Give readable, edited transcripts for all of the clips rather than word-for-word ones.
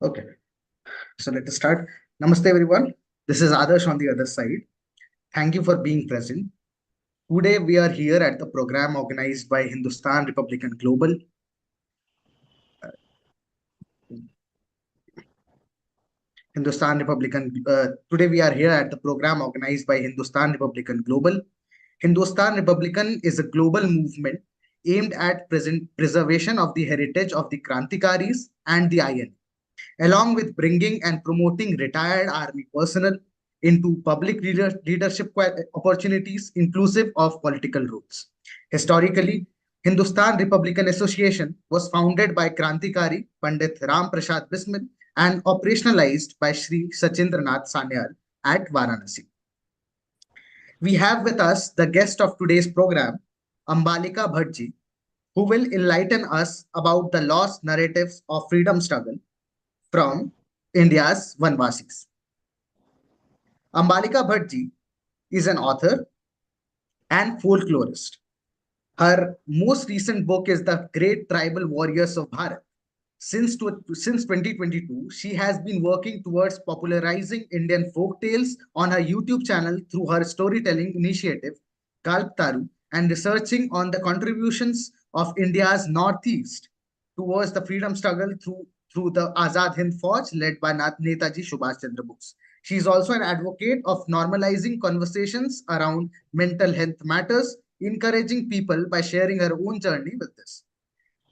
Okay, so let us start. Namaste, everyone. This is Adarsh on the other side. Thank you for being present. Today, we are here at the program organized by Hindustan Republican Global. Today, we are here at the program organized by Hindustan Republican Global. Hindustan Republican is a global movement aimed at preservation of the heritage of the Krantikaris and the IN, along with bringing and promoting retired army personnel into public leadership opportunities inclusive of political roles. Historically, Hindustan Republican Association was founded by Krantikari Pandit Ram Prasad Bismil and operationalized by Sri Sachindranath Sanyal at Varanasi. We have with us the guest of today's program, Ambalika Bhat, who will enlighten us about the lost narratives of freedom struggle from India's Vanvasis. Ambalika Bhat is an author and folklorist. Her most recent book is The Great Tribal Warriors of Bharat. Since 2022, she has been working towards popularizing Indian folk tales on her YouTube channel through her storytelling initiative, Kalptaru, and researching on the contributions of India's Northeast towards the freedom struggle through the Azad Hind Fauj led by Netaji Subhash Chandra Bose. She is also an advocate of normalizing conversations around mental health matters, encouraging people by sharing her own journey with this.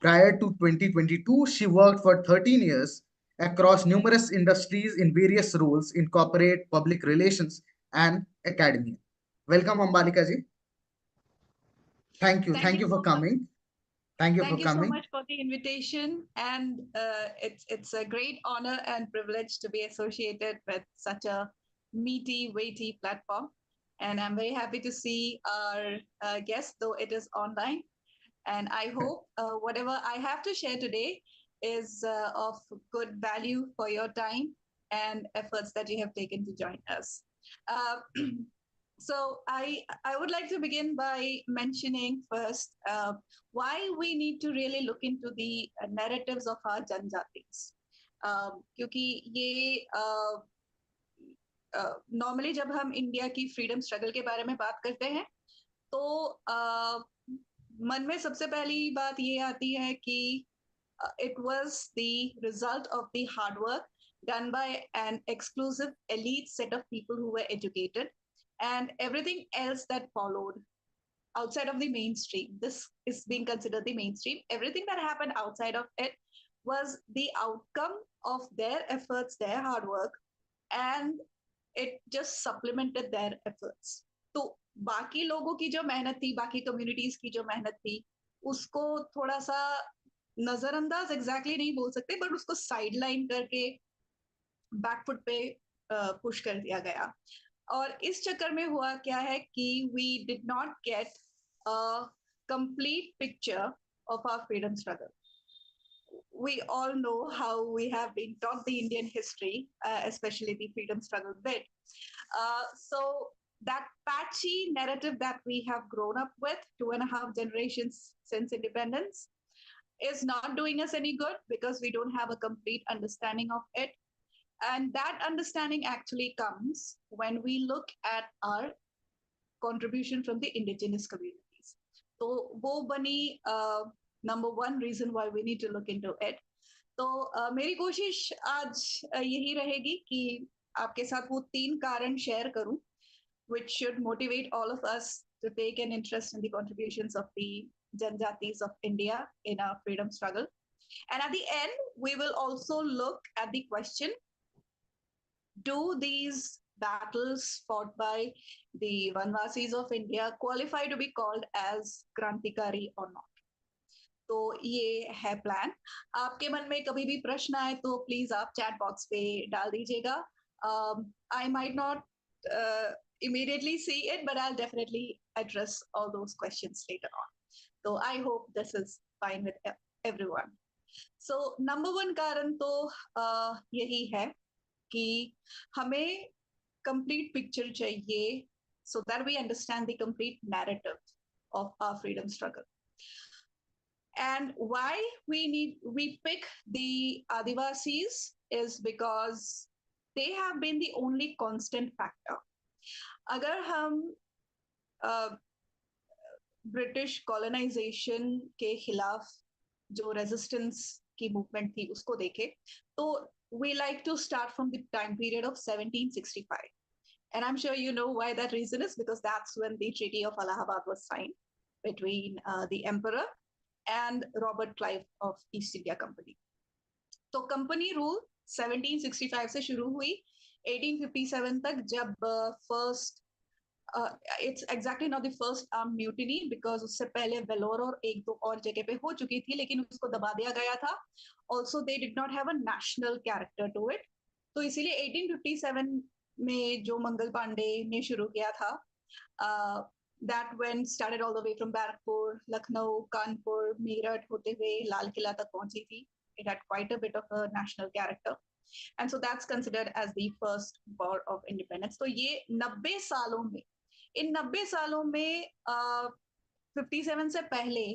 Prior to 2022, she worked for 13 years across numerous industries in various roles in corporate, public relations, and academia. Welcome, Ambalika ji. Thank you. Thank Thank you you for so much. coming. Thank you for Thank you so coming. much for the invitation, and it's a great honor and privilege to be associated with such a meaty, weighty platform. And I'm very happy to see our guest, though it is online. And I hope whatever I have to share today is of good value for your time and efforts that you have taken to join us. Uh, so I would like to begin by mentioning first why we need to really look into the narratives of our janjatis. क्योंकि ये normally जब हम India की freedom struggle के बारे में बात करते हैं तो मन में सबसे पहली बात ये आती है कि it was the result of the hard work done by an exclusive elite set of people who were educated and everything else that followed outside of the mainstream. This is being considered the mainstream. Everything that happened outside of it was the outcome of their efforts, their hard work, and it just supplemented their efforts. तो बाकी लोगों की जो मेहनत थी, बाकी communities की जो मेहनत थी, उसको थोड़ा सा नजरअंदाज एग्जैक्टली नहीं बोल सकते, बट उसको साइडलाइन करके बैकफुट पे पुश कर दिया गया. और इस चक्कर में हुआ क्या है कि we did not get a complete picture of our freedom struggle. We all know how we have been taught the Indian history, especially the freedom struggle bit. So that patchy narrative that we have grown up with 2.5 generations since independence is not doing us any good because we don't have a complete understanding of it. And that understanding actually comes when we look at our contribution from the indigenous communities. So wo bani number one reason why we need to look into it. तो मेरी कोशिश आज यही रहेगी कि आपके साथ वो 3 कारण शेयर करूं which should motivate all of us to take an interest in the contributions of the Janjatis of India in our freedom struggle. And at the end, we will also look at the question, do these battles fought by the Vanvasis of India qualify to be called as Krantikari or not? तो ये है plan. आपके मन में कभी भी प्रश्न आए तो प्लीज आप चैट बॉक्स पे डाल दीजिएगा. I might not immediately see it, but I'll definitely address all those questions later on. So I hope this is fine with everyone. So number one कारण तो यही है कि हमें complete picture चाहिए so that we understand the complete narrative of our freedom struggle. And why we pick the Adivasis is because they have been the only constant factor. अगर हम British colonisation के खिलाफ जो रेजिस्टेंस की movement थी उसको देखे तो we like to start from the time period of 1765. And I'm sure you know why that reason is, because that's when the Treaty of Allahabad was signed between the Emperor and Robert Clive of East India Company. तो company rule 1765 से शुरू हुई 1857 तक, जब first it's exactly not the first arm mutiny, because उससे पहले वेलोर और एक दो और जगह पे हो चुकी थी, लेकिन उसको दबा दिया गया था. Also they did not have a national character to it. तो इसीलिए 1857 में जो मंगल पांडे ने शुरू किया था, that went started all the way from Barrackpur, Lucknow, Kanpur, Meerut होते हुए लाल किला तक पहुंची थी. It had quite a bit of a national character. And so that's considered as the first war of independence. तो ये 90 सालों में, इन 90 सालों में 57 से पहले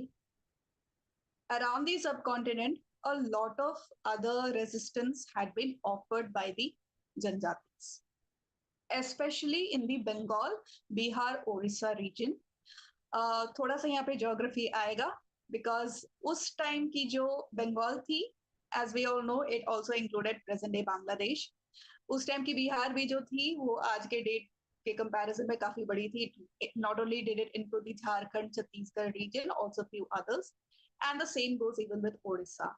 around the subcontinent a lot of other resistance had been offered by the Janjatis, especially in the Bengal, Bihar, Orissa region. थोड़ा सा यहाँ पे ज्योग्राफी आएगा, बिकॉज उस टाइम की जो बंगाल थी, as we all know, it also included present day Bangladesh. उस टाइम की बिहार भी जो थी वो आज के डेट के कंपैरिजन में काफी बड़ी थी. Not only did it include the Jharkhand Chhattisgarh region, also few others, and the same goes even with Odisha.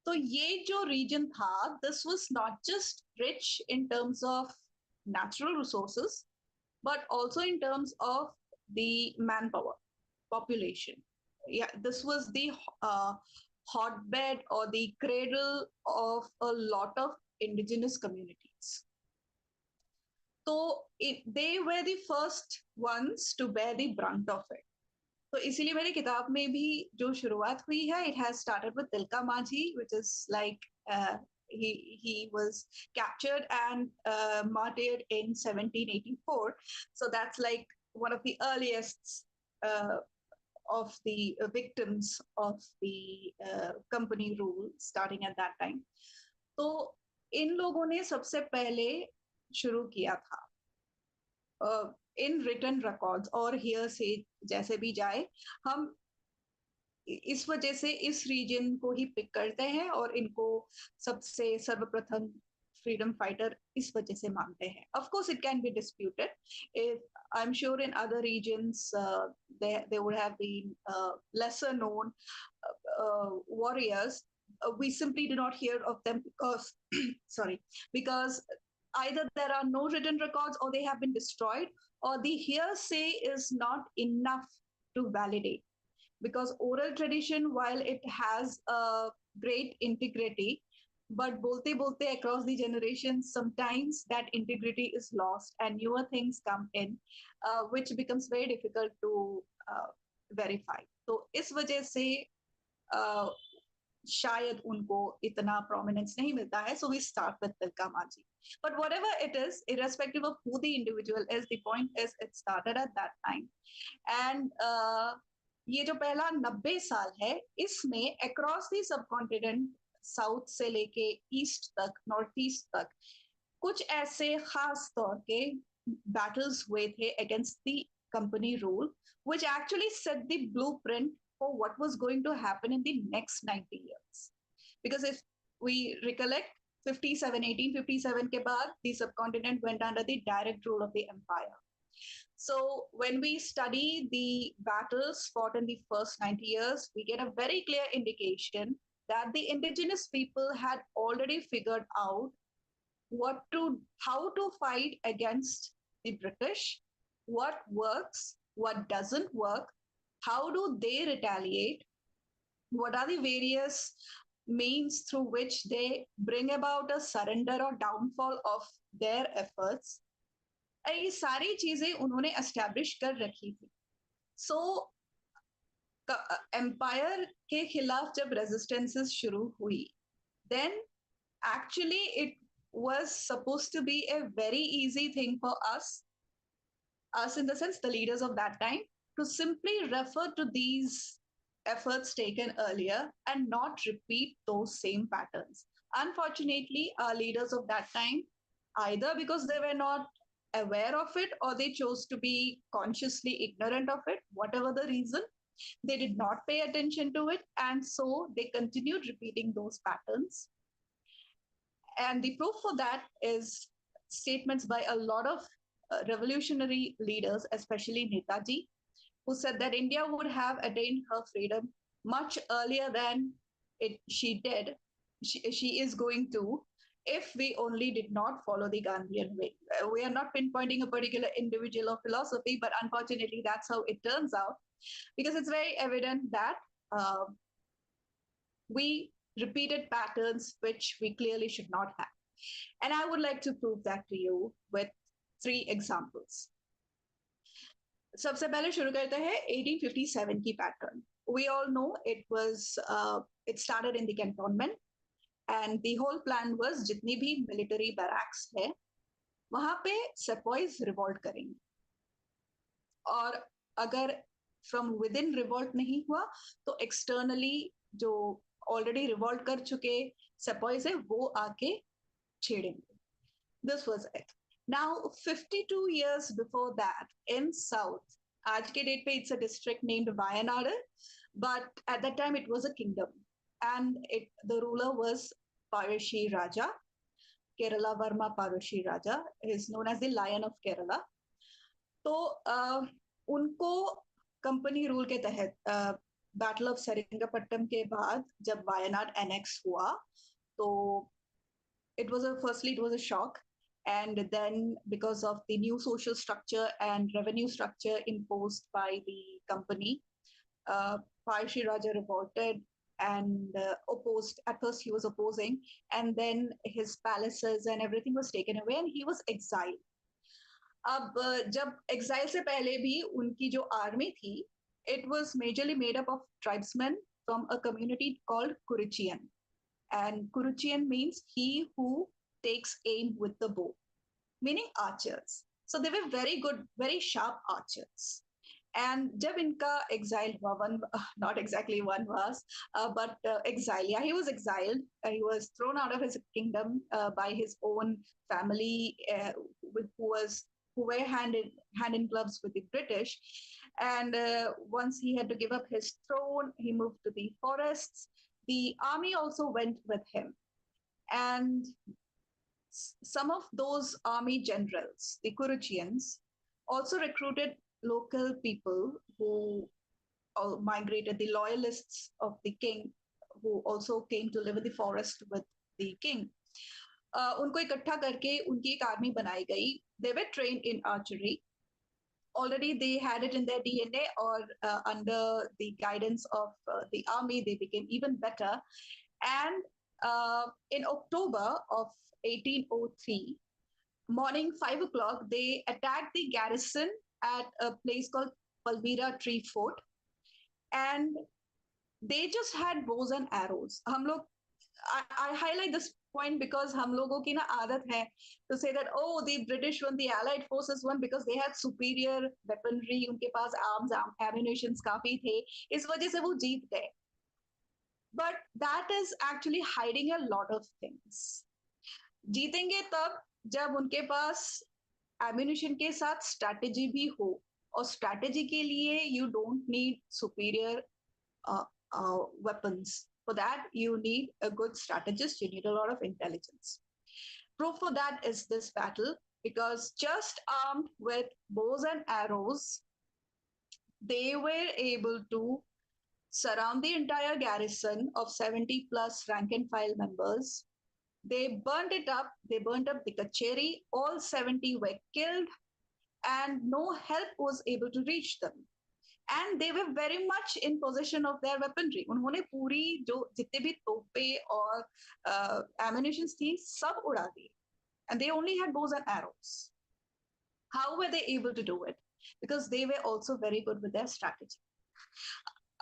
तो ये जो रीजन था, this was not just rich in terms of natural resources, but also in terms of the manpower, population. Yeah, this was the hotbed or the cradle of a lot of indigenous communities. So they were the first ones to bear the brunt of it. तो इसीलिए मेरी किताब में भी जो शुरुआत हुई है, it has started with Tilka Majhi, which is like he was captured and martyred in 1784. So that's like one of the earliest of the victims of the company rule starting at that time. तो इन लोगों ने सबसे पहले शुरू किया था इन written records और here से जैसे भी जाए, हम इस वजह से इस रीजन को ही पिक करते हैं और इनको सबसे सर्वप्रथम फ्रीडम फाइटर इस वजह से मानते हैं. Of course it can be disputed. If I am sure in other regions they would have been lesser known warriors. We simply do not hear of them because sorry, because either there are no written records or they have been destroyed, or the hearsay is not enough to validate. Because oral tradition, while it has a great integrity, but bolte bolte across the generations, sometimes that integrity is lost and newer things come in, which becomes very difficult to verify. तो इस वजह से शायद उनको इतना prominence नहीं मिलता है. So we start with Tilka Majhi. But whatever it is, irrespective of who the individual is, the point is it started at that time. And ये जो पहला 90 साल है, इसमें across the subcontinent, साउथ से लेके ईस्ट तक, नॉर्थ ईस्ट तक, कुछ ऐसे खास तौर के battles हुए थे against the company rule, which actually set the blueprint for what was going to happen in the next 90 years. Because if we recollect, 1857 के बाद the subcontinent went under the direct rule of the empire. So when we study the battles fought in the first 90 years, we get a very clear indication that the indigenous people had already figured out how to fight against the British, what works, what doesn't work, how do they retaliate, what are the various means through which they bring about a surrender or downfall of their efforts. ये सारी चीजें उन्होंने establish कर रखी थी. सो empire के खिलाफ जब रेजिस्टेंसेस शुरू हुई, then actually it was supposed to be a very easy thing for us in the sense the leaders of that time, to simply refer to these efforts taken earlier and not repeat those same patterns. Unfortunately, our leaders of that time, either because they were not aware of it or they chose to be consciously ignorant of it, whatever the reason, they did not pay attention to it. And so they continued repeating those patterns. And the proof for that is statements by a lot of revolutionary leaders, especially Netaji, who said that India would have attained her freedom much earlier than she did. She is going to, if we only did not follow the Gandhian way. We are not pinpointing a particular individual or philosophy, but unfortunately, that's how it turns out, because it's very evident that uh, we repeated patterns which we clearly should not have. And I would like to prove that to you with three examples. सबसे पहले शुरू करते हैं 1857 की pattern. We all know it started in the cantonment, and the whole plan was जितनी भी military barracks है वहां पे sepoys revolt करेंगे, और अगर from within revolt नहीं हुआ तो externally जो already revolt कर चुके sepoys है वो आके छेड़ेंगे. This was it. Now, 52 years before that, in South, आज के date पे it's a district named Wayanad, but at that time it was a kingdom, and the ruler was Parashi Raja, Kerala Varma Parashi Raja, is known as the Lion of Kerala. तो उनको company rule के तहत battle of सेरिंगापट्टम के बाद जब Wayanad annex हुआ तो it was a shock, and then because of the new social structure and revenue structure imposed by the company, Parshi Raja revolted and opposed. At first he was opposing, and then his palaces and everything was taken away and he was exiled. अब जब exile से पहले भी उनकी जो army थी, it was majorly made up of tribesmen from a community called Kurichian. And Kuruchian means he who takes aim with the bow, meaning archers. So they were very good, very sharp archers. And जब इनका exile हुआ, not exactly Vanvas, but exile. Yeah, he was exiled. He was thrown out of his kingdom by his own family, who were hand in gloves with the British. And once he had to give up his throne, he moved to the forests. The army also went with him. And some of those army generals, the Kuruchians, also recruited local people who migrated, the loyalists of the king, who also came to live in the forest with the king. उनको इकट्ठा करके उनकी एक army बनाई गई. They were trained in archery. Already they had it in their DNA, or under the guidance of the army, they became even better. And in October of 1803, morning 5 o'clock, they attacked the garrison at a place called Palmyra Tree Fort. And they just had bows and arrows. I highlight this point because हम लोगों की ना आदत है to say that, oh, the British won, the Allied forces won because they had superior weaponry, उनके पास arms, ammunitions काफी थे, इस वजह से वो जीत गए. But that is actually hiding a lot of things. जीतेंगे तब जब उनके पास ammunition के साथ strategy भी हो, और strategy के लिए you don't need superior weapons. For that, you need a good strategist, you need a lot of intelligence. Proof for that is this battle, because just armed with bows and arrows, they were able to surround the entire garrison of 70 plus rank and file members. They burnt it up, they burnt up the Kacheri, all 70 were killed, and no help was able to reach them. And they were very much in possession of their weaponry. उन्होंने पूरी जो जितने भी तोपे और ammunitions थी सब उड़ा दी. And they only had bows and arrows. How were they able to do it? Because they were also very good with their strategy.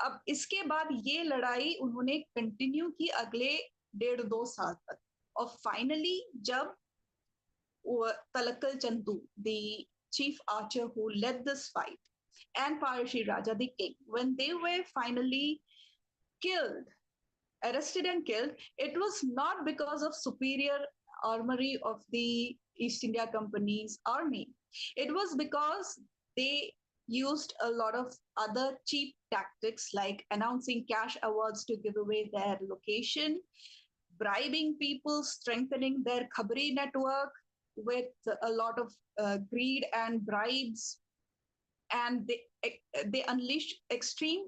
अब इसके बाद ये लड़ाई उन्होंने कंटिन्यू की अगले 1.5-2 साल तक. और फाइनली जब Talakal Chandu, the chief archer who led this fight, and Parashi Raja, the king, when they were finally killed, arrested and killed, it was not because of superior armory of the East India Company's army. It was because they used a lot of other cheap tactics like announcing cash awards to give away their location, bribing people, strengthening their khabri network with a lot of greed and bribes, and they unleashed extreme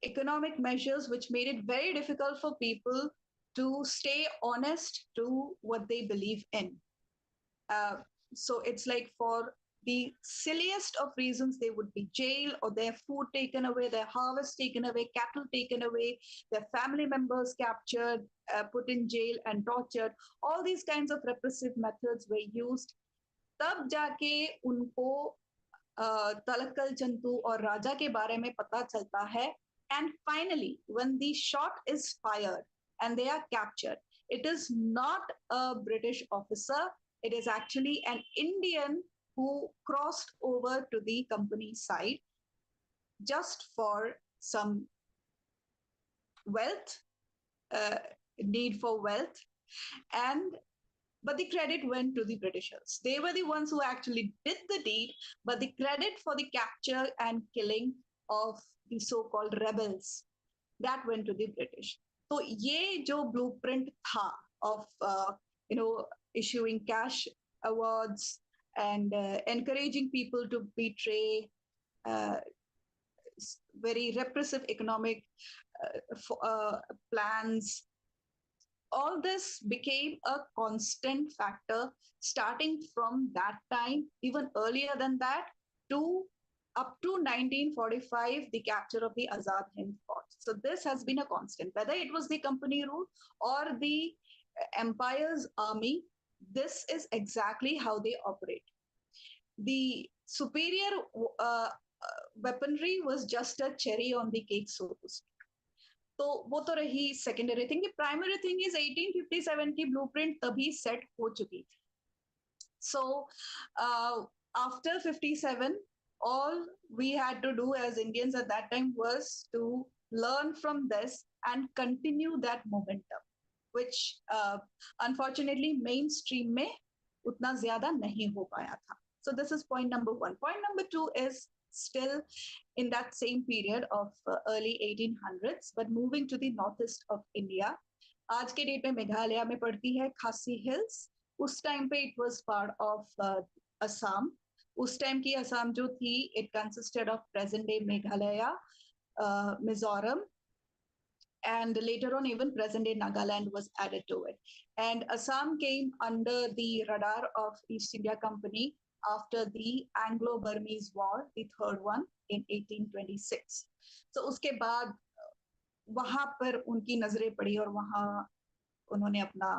economic measures which made it very difficult for people to stay honest to what they believe in. Uh, so it's like for the silliest of reasons, they would be jailed or their food taken away, their harvest taken away, cattle taken away, their family members captured, put in jail and tortured. All these kinds of repressive methods were used. तब जाके उनको तलक्कल चंतू और राजा के बारे में पता चलता है. And finally, when the shot is fired and they are captured, it is not a British officer, it is actually an Indian who crossed over to the company side just for some wealth, uh, need for wealth, and but the credit went to the Britishers. They were the ones who actually did the deed, but the credit for the capture and killing of the so-called rebels, that went to the British. So ये जो blueprint था of you know issuing cash awards and encouraging people to betray, uh, very repressive economic plans, all this became a constant factor starting from that time, even earlier than that, to up to 1945, the capture of the Azad Hind Fort. So this has been a constant, whether it was the company rule or the empire's army. This is exactly how they operate. The superior uh, weaponry was just a cherry on the cake, so to speak. तो वो तो रही secondary thing. Primary thing is 1857 की blueprint तभी set हो चुकी थी. So after 57, all we had to do as Indians at that time was to learn from this and continue that momentum, which unfortunately mainstream में उतना ज्यादा नहीं हो पाया था. So this is point number one. Point number two is still in that same period of early 1800s, but moving to the northeast of India. आज के date में मेघालय में पड़ती है खासी हिल्स. उस टाइम पे it was part of Assam. उस टाइम की असम जो थी, it consisted of present day Meghalaya, Mizoram, and later on even present day Nagaland was added to it. And Assam came under the radar of East India Company after the Anglo-Burmese War, the third one in 1826. So उसके बाद वहां पर उनकी नजरें पड़ी और वहां उन्होंने अपना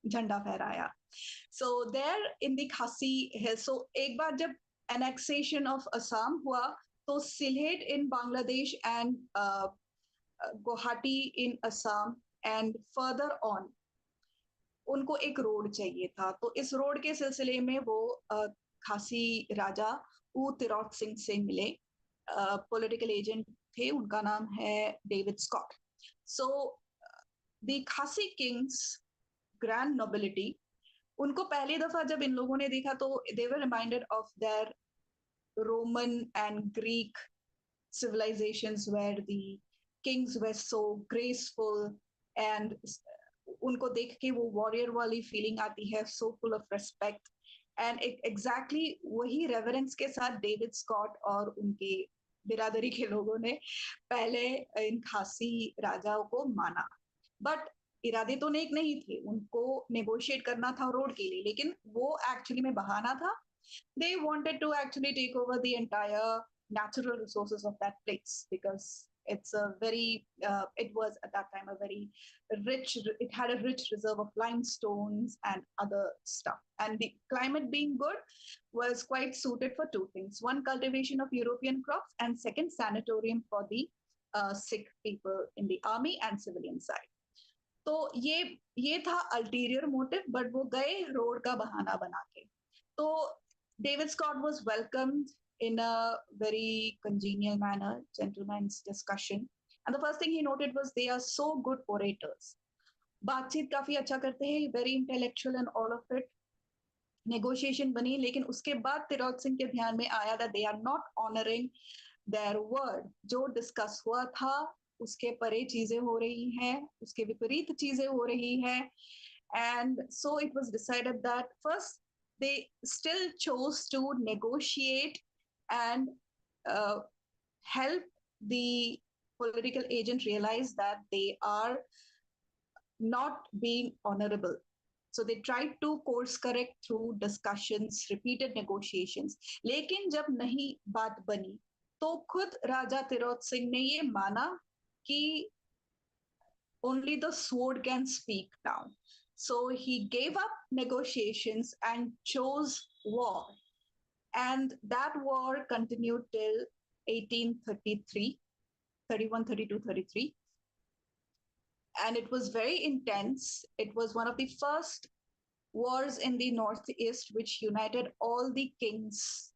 झंडा फहराया. So there in the Khasi Hills, so एक बार जब annexation of Assam हुआ, तो Sylhet in Bangladesh and Guwahati in Assam and further on, उनको एक रोड चाहिए था. तो इस रोड के सिलसिले में वो खासी राजा ऊ तिरौत सिंह से मिले. पॉलिटिकल एजेंट थे, उनका नाम है David Scott. So the Khasi kings, grand nobility, उनको पहली दफा जब इन लोगों ने देखा तो they were reminded of their Roman and Greek civilizations where the kings were so graceful, and उनको देख के वो वॉरियर वाली फीलिंग आती है, so full of respect. And exactly वही रेवरेंस के साथ डेविड स्कॉट और उनके बिरादरी के लोगों ने पहले इन खासी राजाओं को माना. बट इरादे तो नेक नहीं थे, उनको नेगोशिएट करना था रोड के लिए, लेकिन वो एक्चुअली में बहाना था. They wanted to actually take over the entire natural resources of that place because it's a very it was at that time a very rich, it had a rich reserve of limestones and other stuff, and the climate being good was quite suited for two things: one, cultivation of European crops, and second, sanatorium for the sick people in the army and civilian side. तो ये था ulterior motive, but वो गए road का बहाना बना के. तो David Scott was welcomed in a very congenial manner, gentleman's discussion, And the first thing he noted was they are so good orators. बातचीत काफी अच्छा करते हैं, very intellectual and all of it. Negotiation बनी, लेकिन उसके बाद तिरोत सिंह के ध्यान में आया that they are not honoring their word. जो डिस्कस हुआ था उसके परे चीजें हो रही हैं, उसके विपरीत चीजें हो रही हैं. And so it was decided that first they still chose to negotiate and uh, help the political agent realize that they are not being honorable. So they tried to course correct through discussions, repeated negotiations. लेकिन जब नहीं बात बनी तो खुद राजा तिरोत सिंह ने ये माना कि only the sword can speak now. So he gave up negotiations and chose war. And that war continued till 1833, 31, 32, 33. And it was very intense. It was one of the first wars in the northeast which united all the kings,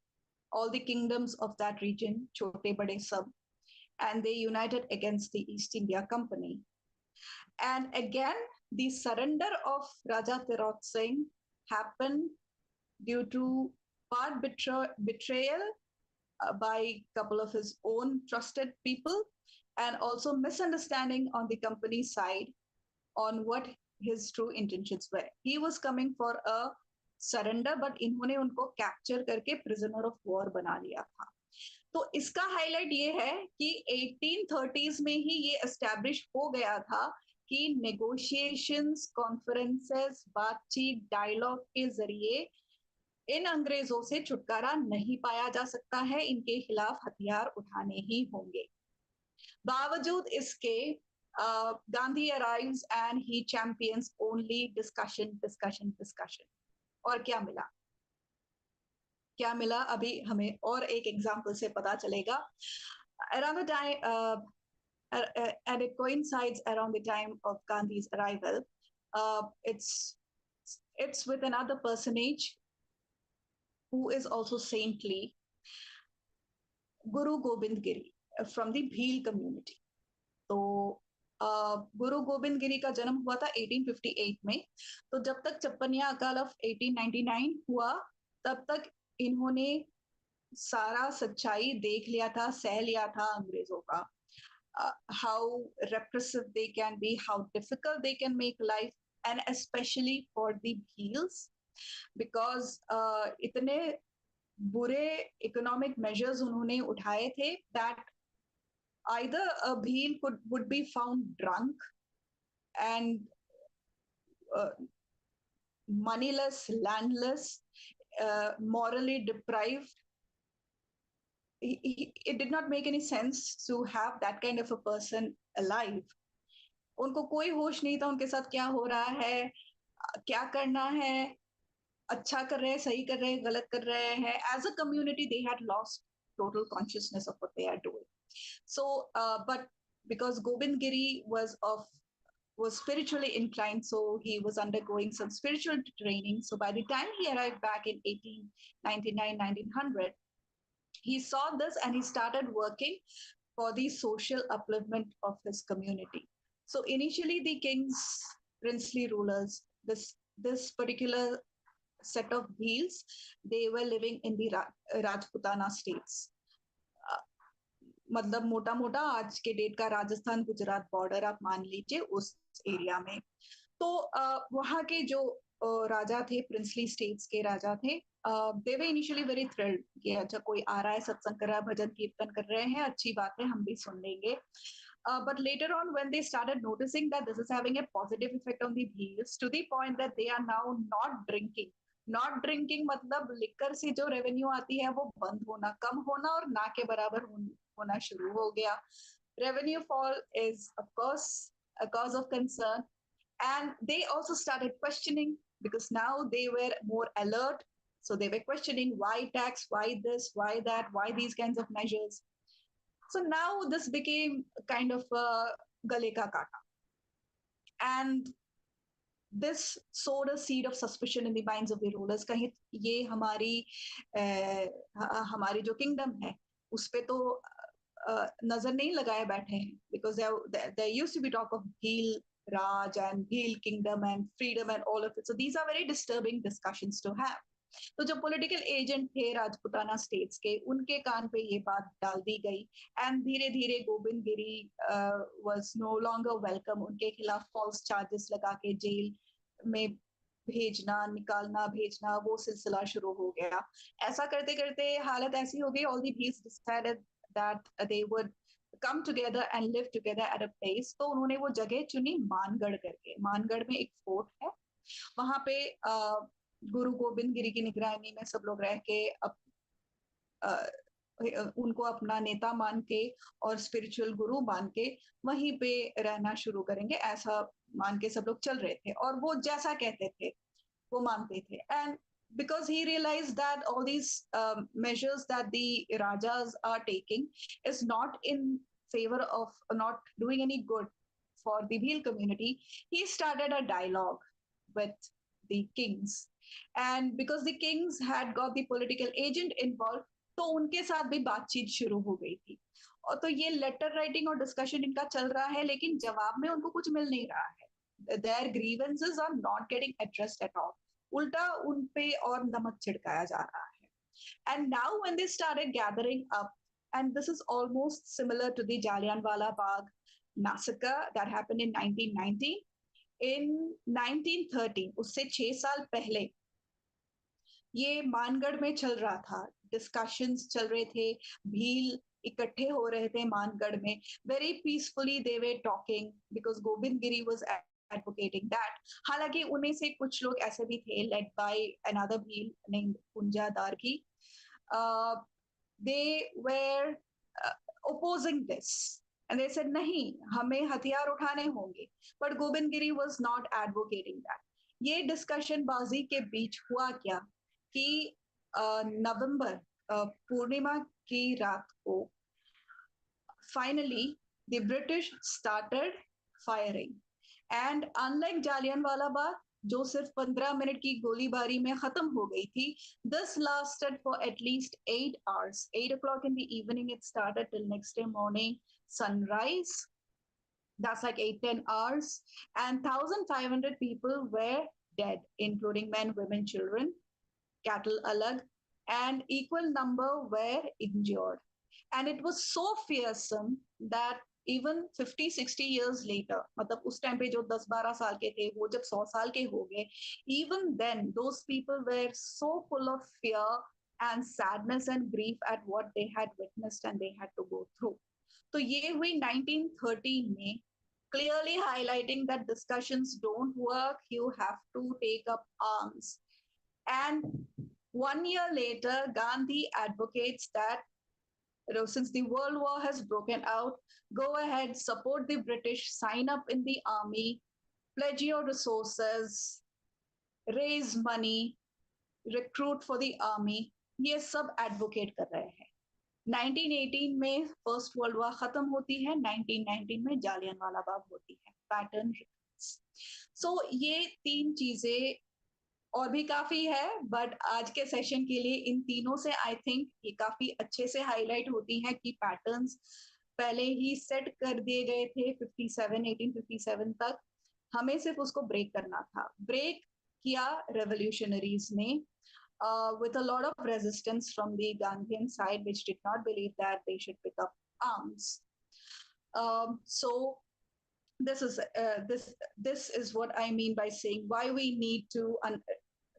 all the kingdoms of that region, Chote Bade Sab, and they united against the East India Company. And again, the surrender of Raja Tirot Singh happened due to part betrayal by a couple of his own trusted people and also misunderstanding on the company's side on what his true intentions were. He was coming for a surrender, but इन्होंने उनको capture करके prisoner of war बना लिया था. तो इसका highlight ये है कि 1830s में ही ये एस्टैब्लिश हो गया था कि नेगोशिएशंस, कॉन्फ्रेंसेस, बातचीत, डायलॉग के जरिए इन अंग्रेजों से छुटकारा नहीं पाया जा सकता है, इनके खिलाफ हथियार उठाने ही होंगे. बावजूद इसके Gandhi arrives and he champions only discussion discussion discussion. और क्या मिला, क्या मिला अभी हमें और एक एग्जांपल से पता चलेगा. Around the time and it coincides around the time of Gandhi's arrival. It's with another personage who is also saintly, Guru Gobind Giri from the Bhil community. तो गुरु गोबिंद गिरी का जन्म हुआ था 1858 में. तो जब तक चप्पनिया अकाल ऑफ 1899 हुआ तब तक इन्होंने सारा सच्चाई देख लिया था, सह लिया था अंग्रेजों का. How repressive they can be, how difficult they can make life, and especially for the Bhils, because इतने बुरे economic measures उन्होंने उठाए थे that either a Bhil would be found drunk and moneyless, landless, morally deprived. It did not make any sense to have that kind of a person alive. उनको कोई होश नहीं था उनके साथ क्या हो रहा है, क्या करना है, अच्छा कर रहे हैं, सही कर रहे हैं, गलत कर रहे हैं. As a community, they had lost total consciousness of what they are doing. So, but because Gobind Giri was spiritually inclined, so he was undergoing some spiritual training. So by the time he arrived back in 1899, 1900, he saw this and he started working for the social upliftment of his community. So initially, the kings, princely rulers, this particular set of Bhils, they were living in the Rajputana states. मतलब मोटा मोटा आज के date का Rajasthan Gujarat border आप मान लीजिए उस एरिया में. तो वहाँ के जो राजा थे, प्रिंसली स्टेट्स के राजा थे, they were initially very thrilled कि अच्छा कोई आ रहा है, सत्संग कर रहा है, भजन कीर्तन कर रहे हैं, अच्छी बात है, हम भी सुन लेंगे. But later on, when they started noticing that this is having a positive effect on the Bhils, to the point that they are now not drinking. Not drinking मतलब लिकर से जो रेवेन्यू आती है वो बंद होना, कम होना और ना के बराबर होना शुरू हो गया. Revenue fall is of course a cause of concern, and they also started questioning because now they were more alert. So they were questioning why tax, why this, why that, why these kinds of measures. So now this became kind of gale ka kaata, and this sowed a seed of suspicion in the minds of the rulers. कहीं ये हमारी जो kingdom है उस पे तो नजर नहीं लगाए बैठे हैं, because there used to be talk of Bhil Raj and Bhil Kingdom and freedom and all of it. So these are very disturbing discussions to have. तो जो पॉलिटिकल एजेंट थे राजपुताना स्टेट्स के, उनके कान पे ये बात डाल दी गई, एंड धीरे धीरे Govind Giri was no longer welcome. उनके खिलाफ फॉल्स चार्जेस लगा के जेल में भेजना, निकालना, भेजना, वो सिलसिला शुरू हो गया। ऐसा करते करते हालत ऐसी हो गई, all the Bhils decided that they would come together and live together at a place. तो उन्होंने वो जगह चुनी मानगढ़ करके। मानगढ़ में एक फोर्ट है, वहां पे गुरु गोविंद गिरी की निगरानी में सब लोग रह के उनको अपना नेता मान के और स्पिरिचुअल गुरु मान के वहीं पे रहना शुरू करेंगे, ऐसा मान के सब लोग चल रहे थे, और वो जैसा कहते थे वो मानते थे। And because he realized that all these measures that the rajas are taking is not in favor of, not doing any good for the Bhil community, he started a dialogue with the kings. And because the kings had got the political agent involved, तो उनके साथ भी बातचीत शुरू हो गई थी। और तो ये लेटर राइटिंग और डिस्कशन इनका चल रहा है, लेकिन जवाब में उनको कुछ मिल नहीं रहा है। their grievances are not getting addressed at all, उल्टा उन पे और नमक छिड़काया जा रहा है। And now when they started gathering up, and this is almost similar to the Jallianwala Bagh massacre that happened in 1919, in 1913, उससे 6 साल पहले ये मानगढ़ में चल रहा था, डिस्कशंस चल रहे थे, भील इकट्ठे हो रहे थे मानगढ़ में, very peacefully they were talking, because Govind Giri was advocating that. हालांकि उनमें से कुछ लोग ऐसे भी थे, led by another Bhil named Punja Dargi, they were opposing this, and they said नहीं, हमें हथियार उठाने होंगे, but Govind Giri was not advocating that। ये डिस्कशन बाजी के बीच हुआ क्या कि नवंबर पूर्णिमा की रात को finally the British started firing, and unlike Jallianwala Bagh जो सिर्फ 15 मिनट की गोलीबारी में खत्म हो गई थी, this lasted for at least 8 hours, 8 o'clock in the evening it started till next day morning sunrise. That's like 8-10 hours, and 1,500 people were dead, including men, women, children, cattle alag, and equal number were injured. And it was so fearsome that even 50-60 years later, मतलब उस time पे जो 10-12 साल के थे वो जब 100 साल के हो गए, even then those people were so full of fear and sadness and grief at what they had witnessed and they had to go through. तो ये हुई 1913 में, clearly highlighting that discussions don't work, you have to take up arms. And 1 year later, Gandhi advocates that since the world war has broken out, go ahead, support the British, sign up in the army, pledge your resources, raise money, recruit for the army. ये सब advocate कर रहे हैं। 1918 में first world war खत्म होती है, 1919 में जालियनवाला बाग होती है, पैटर्न। सो ये 3 चीजें और भी काफी है, बट आज के सेशन के लिए इन तीनों से आई थिंक ये काफी अच्छे से हाईलाइट होती है कि पैटर्न्स पहले ही सेट कर दिए गए थे 1857 तक, हमें सिर्फ उसको ब्रेक करना था। ब्रेक किया रेवोल्यूशनरीज ने with a lot of resistance from the Gandhian side, which did not believe that they should pick up arms. So this is what I mean by saying why we need to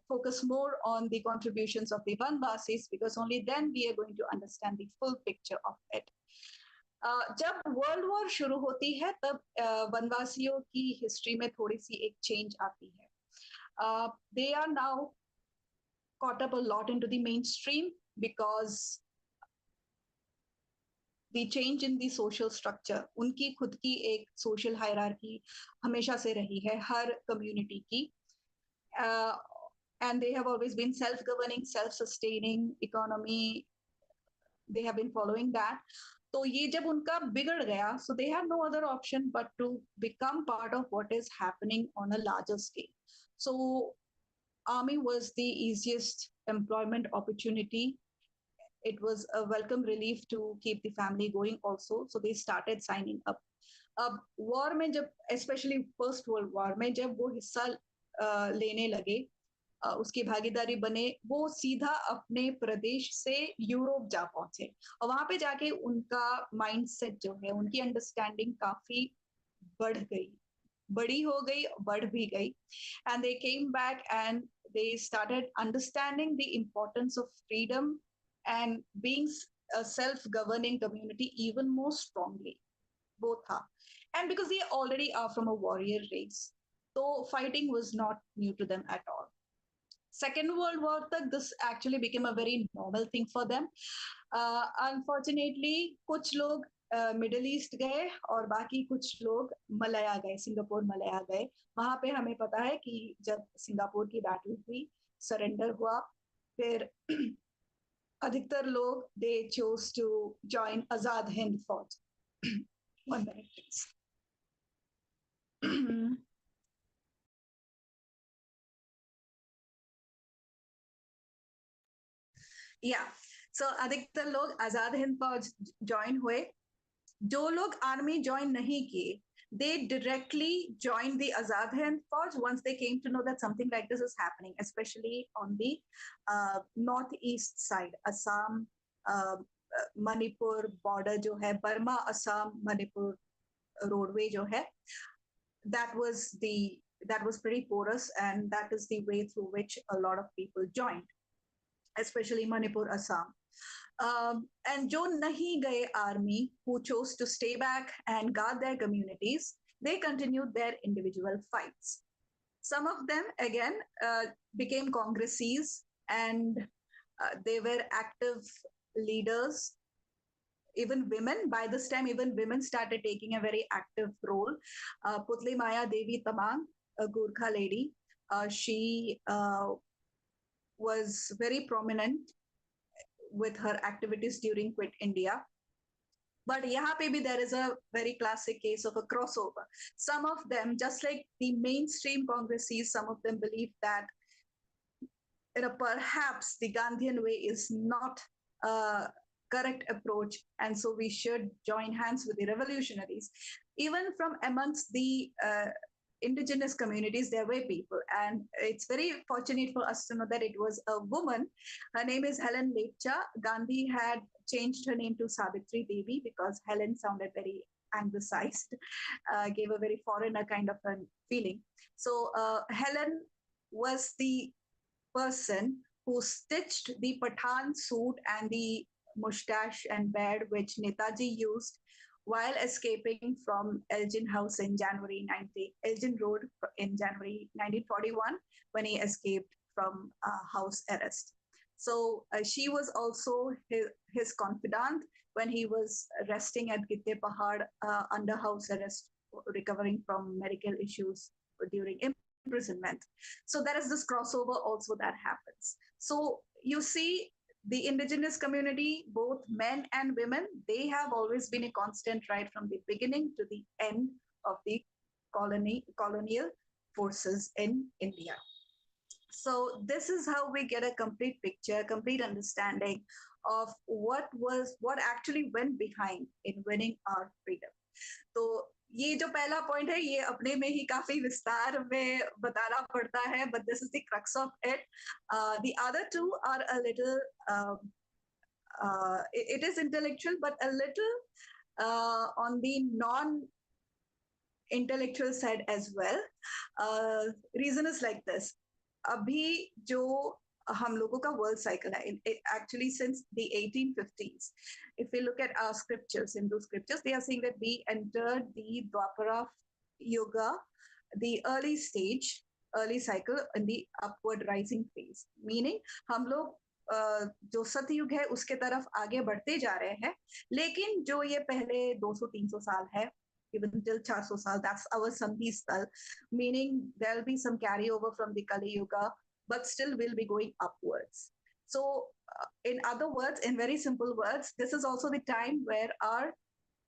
focus more on the contributions of the Vanvasis, because only then we are going to understand the full picture of it. जब world war शुरू होती है तब वनवासियों की history में थोड़ी सी एक चेंज आती है। They are now caught up a lot into the mainstream because the change in the social structure, उनकी खुद की एक social hierarchy हमेशा से रही है हर community की, and they have always been self-governing, self-sustaining economy, they have been following that. तो ये जब उनका बिगड़ गया, so they had no other option but to become part of what is happening on a larger scale. So army was the easiest employment opportunity it was a welcome relief to keep the family going also. So they started signing up. अब war में जब specially first world war में जब वो हिस्सा लेने लगे, उसकी भागीदारी बने, वो सीधा अपने प्रदेश से यूरोप जा पहुंचे और वहां पे जाके उनका माइंडसेट जो है, उनकी अंडरस्टैंडिंग काफी बढ़ गई, बड़ी हो गई, बढ़ भी गई. And they came back and they started understanding the importance of freedom and being a self-governing community even more strongly. Both are. And because they already are from a warrior race, so fighting was not new to them at all. Second World War tak this actually became a very normal thing for them. Unfortunately, कुछ लोग middle east गए और बाकी कुछ लोग मलया गए, Singapore मलया गए. वहां पे हमें पता है कि जब सिंगापुर की बैटल हुई, सरेंडर हुआ, फिर अधिकतर लोग दे chose to join Azad Hind फौज. One minute, please. या सो अधिकतर लोग आजाद हिंद फौज ज्वाइन हुए. जो लोग आर्मी ज्वाइन नहीं किए, they directly joined the Azad Hind Fauj once they came to know that something like this is happening, especially on the northeast side, Assam, Manipur border जो है, Burma, Assam, Manipur roadway जो है, that was pretty porous, and that is the way through which a lot of people joined, especially Manipur, Assam. And जो नहीं गए army, who chose to stay back and guard their communities, they continued their individual fights. Some of them again became congressees, and they were active leaders. Even women, by this time, even women started taking a very active role. Putli Maya Devi Tamang, a Gurkha lady, she was very prominent with her activities during Quit India. But yahan pe bhi there is a very classic case of a crossover. Some of them, just like the mainstream congressees, some of them believe that perhaps the Gandhian way is not a correct approach, and so we should join hands with the revolutionaries. Even from amongst the indigenous communities, there were people, and it's very fortunate for us to know that it was a woman. Her name is Helen Lepcha. Gandhi had changed her name to Savitri Devi because Helen sounded very anglicized, gave a very foreigner kind of a feeling. So Helen was the person who stitched the Pathan suit and the mustache and beard which Netaji used while escaping from Elgin House in Elgin Road in January 1941, when he escaped from house arrest. So she was also his confidant when he was resting at Gitte Pahad under house arrest, recovering from medical issues during imprisonment. So there is this crossover also that happens. So you see, the indigenous community, both men and women, they have always been a constant right from the beginning to the end of the colonial forces in India. So this is how we get a complete picture, complete understanding of what actually went behind in winning our freedom. So ये जो पहला point है, ये अपने में ही काफी विस्तार में बताना पड़ता है, but this is the crux of it. The other two are a little it is intellectual, but a little on the non-intellectual side as well. Reason is like this. अभी जो हम लोगों का world cycle है, actually since the 1850s, if we look at our scriptures, Hindu scriptures, they are saying that we entered the Dwapara Yuga, the early cycle in the upward rising phase. Meaning हम लोग जो सतयुग है उसके तरफ आगे बढ़ते जा रहे हैं, लेकिन जो ये पहले 200-300 साल है, even till 400 saal, that's our Sandhi Stal, meaning there'll be some carryover from the Kali Yuga, but still we'll be going upwards. So in other words, in very simple words, this is also the time where our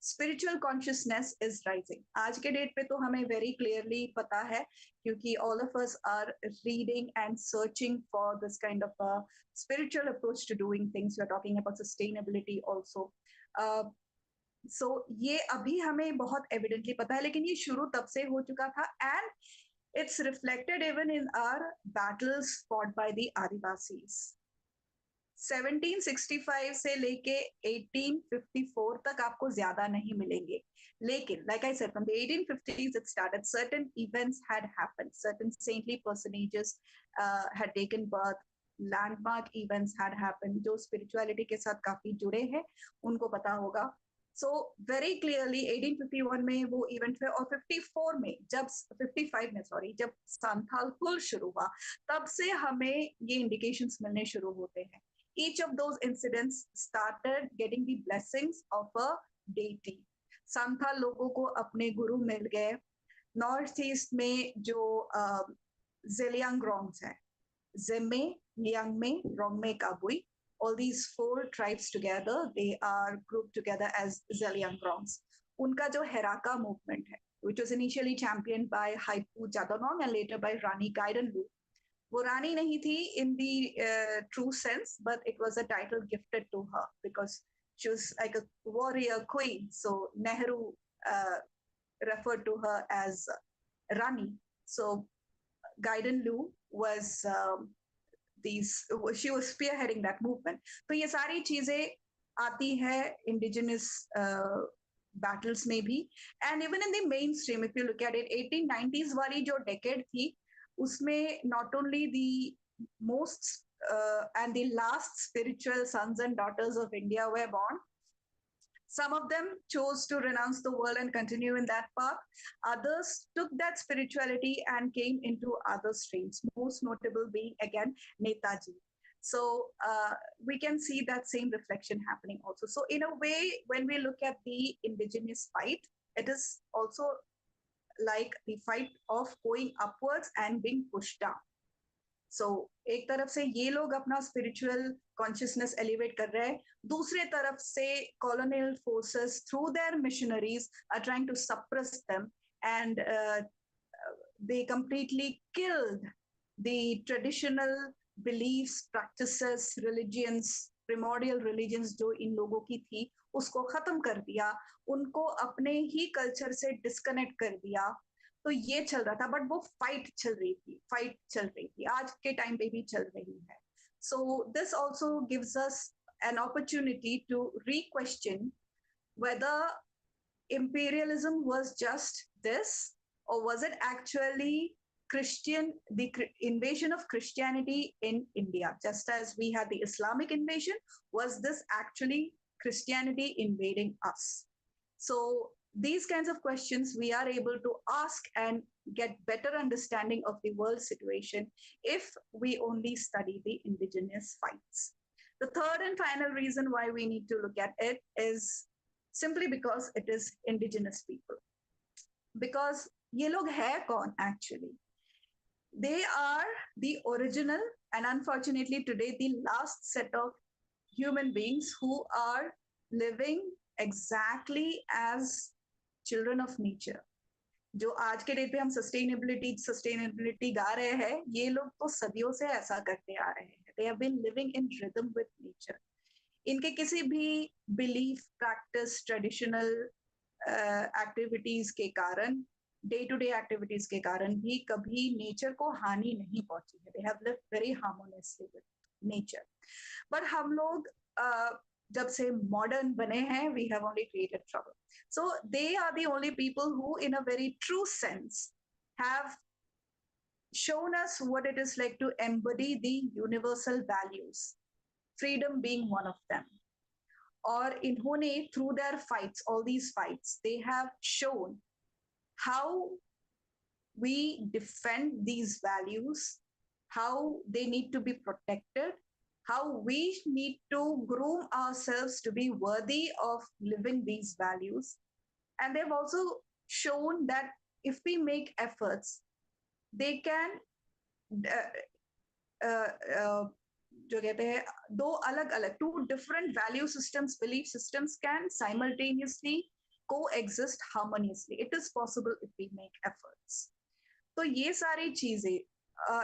spiritual consciousness is rising. आज के date पे तो हमें very clearly पता है, क्योंकि all of us are reading and searching for this kind of spiritual approach to doing things. We are talking about sustainability also. सो ये अभी हमें बहुत एविडेंटली पता है, लेकिन ये शुरू तब से हो चुका था, and it's reflected even in our battles fought by the Adivasis. 1765 से लेके 1854 तक आपको ज्यादा नहीं मिलेंगे, लेकिन like I said, from the 1850s it started. Certain events had happened, certain saintly personages had taken birth, landmark events had happened जो spirituality के साथ काफी जुड़े हैं, उनको पता होगा. सो वेरी क्लियरली 1851 में वो इवेंट हुए, और 54 में जब 55 में सॉरी जब संथाल कुल शुरू हुआ, तब से हमें ये इंडिकेशंस मिलने शुरू होते हैं. Each of those incidents started getting the blessings of a deity. Santhal लोगों को अपने गुरु मिल गए. नॉर्थ ईस्ट में जो जेलियांगरोंग्स है, जेमे, लियांगमे, रोंगमे, Kabui, all these four tribes together, they are grouped together as Zeliangrongs. उनका जो हेराका movement है, which was initially championed by Haipu Jadonong and later by Rani Gaidanlu. वो रानी नहीं थी in the true sense, but it was a title gifted to her because she was like a warrior queen. So Nehru referred to her as Rani. So Gaidanlu was these, she was spearheading that movement. तो ये सारी चीजें आती है indigenous battles में भी, and even in the mainstream if you look at it, 1890s वाली जो decade थी, उसमें not only the most and the last spiritual sons and daughters of India were born. Some of them chose to renounce the world and continue in that path. Others took that spirituality and came into other streams, most notable being again Netaji. So we can see that same reflection happening also. So in a way, when we look at the indigenous fight, it is also like the fight of going upwards and being pushed down. So एक तरफ से ये लोग अपना spiritual consciousness elevate कर रहे हैं, दूसरे तरफ से colonial forces through their missionaries are trying to suppress them, and they completely killed the traditional beliefs, practices, religions, primordial religions जो इन लोगों की थी, उसको खत्म कर दिया, उनको अपने ही कल्चर से डिस्कनेक्ट कर दिया. तो ये चल रहा था, बट वो फाइट चल रही थी, आज के टाइम पे भी चल रही है. So this also gives us an opportunity to requestion whether imperialism was just this, or was it actually the invasion of Christianity in India? Just as we had the Islamic invasion, was this actually Christianity invading us? So these kinds of questions we are able to ask and get better understanding of the world situation if we only study the indigenous fights. The third and final reason why we need to look at it is simply because it is indigenous people. Because ये लोग है कौन actually? They are the original and unfortunately today the last set of human beings who are living exactly as children of nature. जो आज के date पे हम sustainability गा रहे हैं, ये लोग तो सदियों से ऐसा करते आ रहे हैं. They have been living in rhythm with nature. इनके किसी भी बिलीफ, प्रैक्टिस, ट्रेडिशनल एक्टिविटीज के कारण, डे टू डे एक्टिविटीज के कारण भी कभी नेचर को हानि नहीं पहुंची है. They have lived very harmoniously with nature. But हम लोग जब से मॉडर्न बने हैं, we have only created trouble. So they are the only people who in a very true sense have shown us what it is like to embody the universal values, freedom being one of them. और इन्होंने through their fights, all these fights, they have shown how we defend these values, how they need to be protected, how we need to groom ourselves to be worthy of living these values. And they've also shown that if we make efforts, they can जो कहते हैं दो अलग अलग, two different value systems, belief systems can simultaneously coexist harmoniously. It is possible if we make efforts. तो ये सारी चीजें,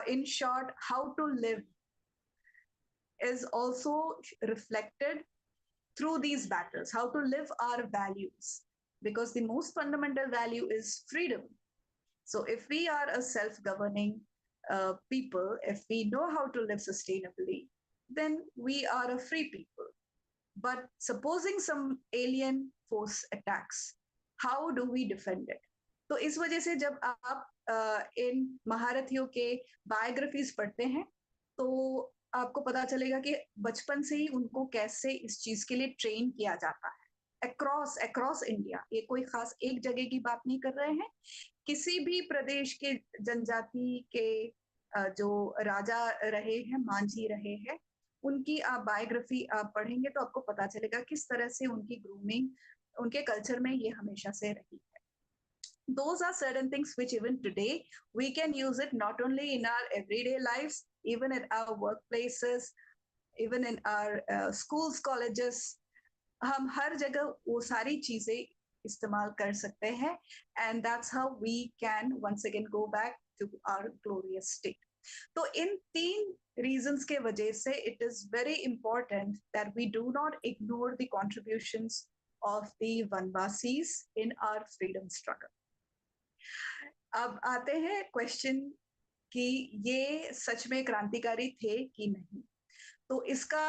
in short, how to live is also reflected through these battles, how to live our values, because the most fundamental value is freedom. So if we are a self-governing people, if we know how to live sustainably, then we are a free people. But supposing some alien force attacks, how do we defend it? तो इस वजह से जब आप इन महारथियों के biographies पढ़ते हैं, तो आपको पता चलेगा कि बचपन से ही उनको कैसे इस चीज के लिए ट्रेन किया जाता है अक्रॉस अक्रॉस इंडिया। ये कोई खास एक जगह की बात नहीं कर रहे हैं, किसी भी प्रदेश के जनजाति के जो राजा रहे हैं, मांझी रहे हैं, उनकी आप बायोग्राफी आप पढ़ेंगे तो आपको पता चलेगा किस तरह से उनकी ग्रूमिंग उनके कल्चर में ये हमेशा से रही है। Those are certain things which even today we can use it not only in our everyday lives, even in our workplaces, even in our schools, colleges. हम हर जगह वो सारी चीजें इस्तेमाल कर सकते हैं, and that's how we can once again go back to our glorious state. तो इन तीन reasons के वजह से it is very important that we do not ignore the contributions of the Vanvasis in our freedom struggle. अब आते हैं question कि ये सच में क्रांतिकारी थे कि नहीं। तो इसका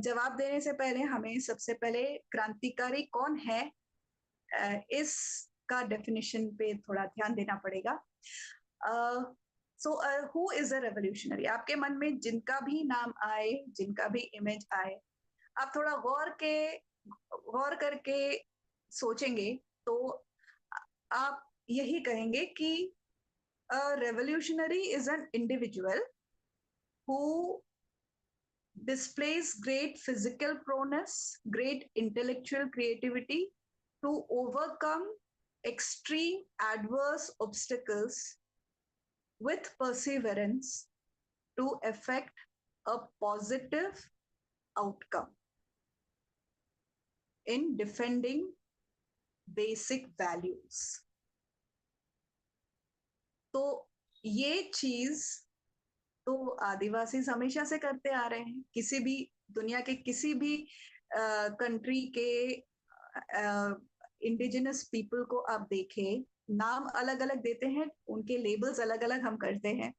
जवाब देने से पहले हमें सबसे पहले क्रांतिकारी कौन है इसका डेफिनेशन पे थोड़ा ध्यान देना पड़ेगा। So who is a revolutionary? आपके मन में जिनका भी नाम आए, जिनका भी इमेज आए, आप थोड़ा गौर करके सोचेंगे तो आप यही कहेंगे कि a revolutionary is an individual who displays great physical prowess, great intellectual creativity to overcome extreme adverse obstacles with perseverance to effect a positive outcome in defending basic values. तो ये चीज तो आदिवासी हमेशा से करते आ रहे हैं। किसी भी दुनिया के किसी भी कंट्री के इंडिजिनस पीपल को आप देखें, नाम अलग अलग देते हैं, उनके लेबल्स अलग अलग हम करते हैं,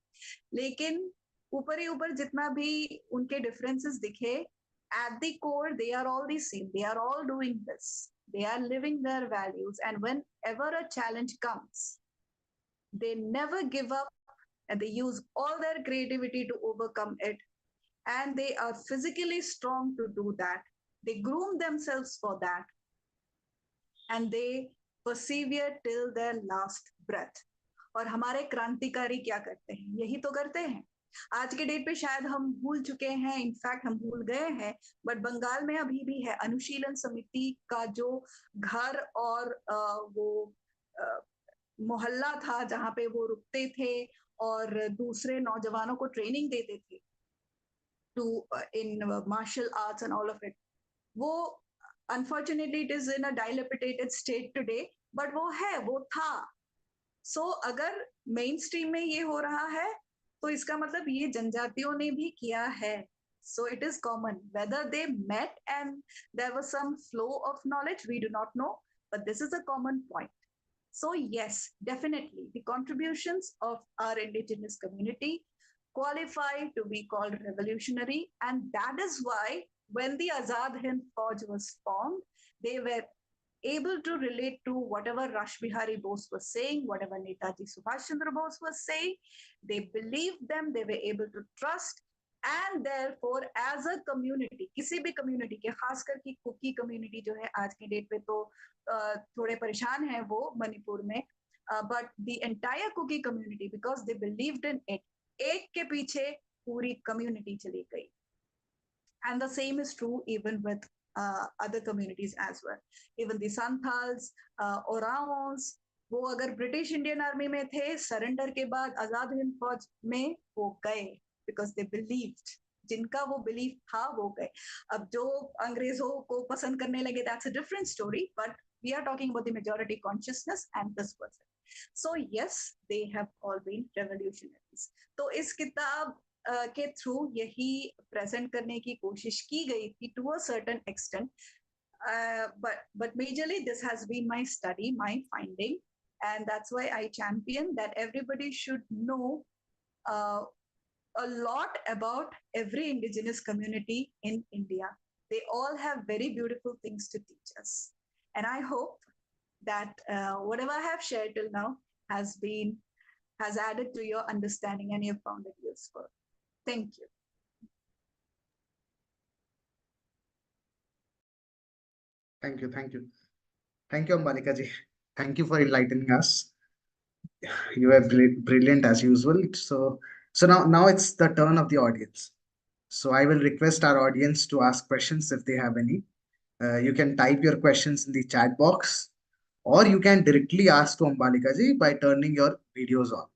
लेकिन ऊपर ही ऊपर जितना भी उनके डिफरेंसेस दिखे, at the core they are all the same. They are all doing this. They are living their values, and whenever a challenge comes, they never give up and they use all their creativity to overcome it, and they are physically strong to do that. They groom themselves for that, and they persevere till their last breath. और हमारे क्रांतिकारी क्या करते हैं? यही तो करते हैं। आज के डेट पे शायद हम भूल चुके हैं, इनफैक्ट हम भूल गए हैं, बट बंगाल में अभी भी है अनुशीलन समिति का जो घर और वो मोहल्ला था जहां पे वो रुकते थे और दूसरे नौजवानों को ट्रेनिंग देते थे to in martial arts and all of it. वो unfortunately it is in a dilapidated state today, but वो है, वो था। सो अगर मेन स्ट्रीम में ये हो रहा है तो इसका मतलब ये जनजातियों ने भी किया है। So it is common. Whether they met and there was some flow of knowledge, we do not know, but this is a common point. So yes, definitely the contributions of our indigenous community qualify to be called revolutionary, and that is why when the Azad Hind Fauj was formed, they were able to relate to whatever Rash Bihari Bose was saying, whatever Netaji Subhash Chandra Bose was saying. They believed them, they were able to trust, and therefore as a community, किसी भी community के, खासकर की cookie community जो है आज की date पे तो थोड़े परेशान है वो मणिपुर में, but the entire Kuki community, because they believed in it, एक के पीछे पूरी community चली गई. And the same is true even with other communities as well. Even the Santals, Oraons, वो अगर ब्रिटिश इंडियन आर्मी में थे, सरेंडर के बाद आजाद हिंद फौज में वो गए because they believed. जिनका वो बिलीफ था वो गए। अब जो अंग्रेजों को पसंद करने लगे, that's a different story, but we are talking about the majority consciousness and this person. So yes, they have all been revolutionaries. तो इस किताब के थ्रू यही प्रेजेंट करने की कोशिश की गई थी to a certain extent. But majorly this has been my study, my finding, and that's why I champion that everybody should know uh, a lot about every indigenous community in India. They all have very beautiful things to teach us, and I hope that whatever I have shared till now has added to your understanding and you found it useful. Thank you. Thank you. Thank you. Thank you, Ambalika ji. Thank you for enlightening us. You were brilliant as usual. So now it's the turn of the audience. So I will request our audience to ask questions if they have any. You can type your questions in the chat box, or you can directly ask to Ambalika ji by turning your videos on.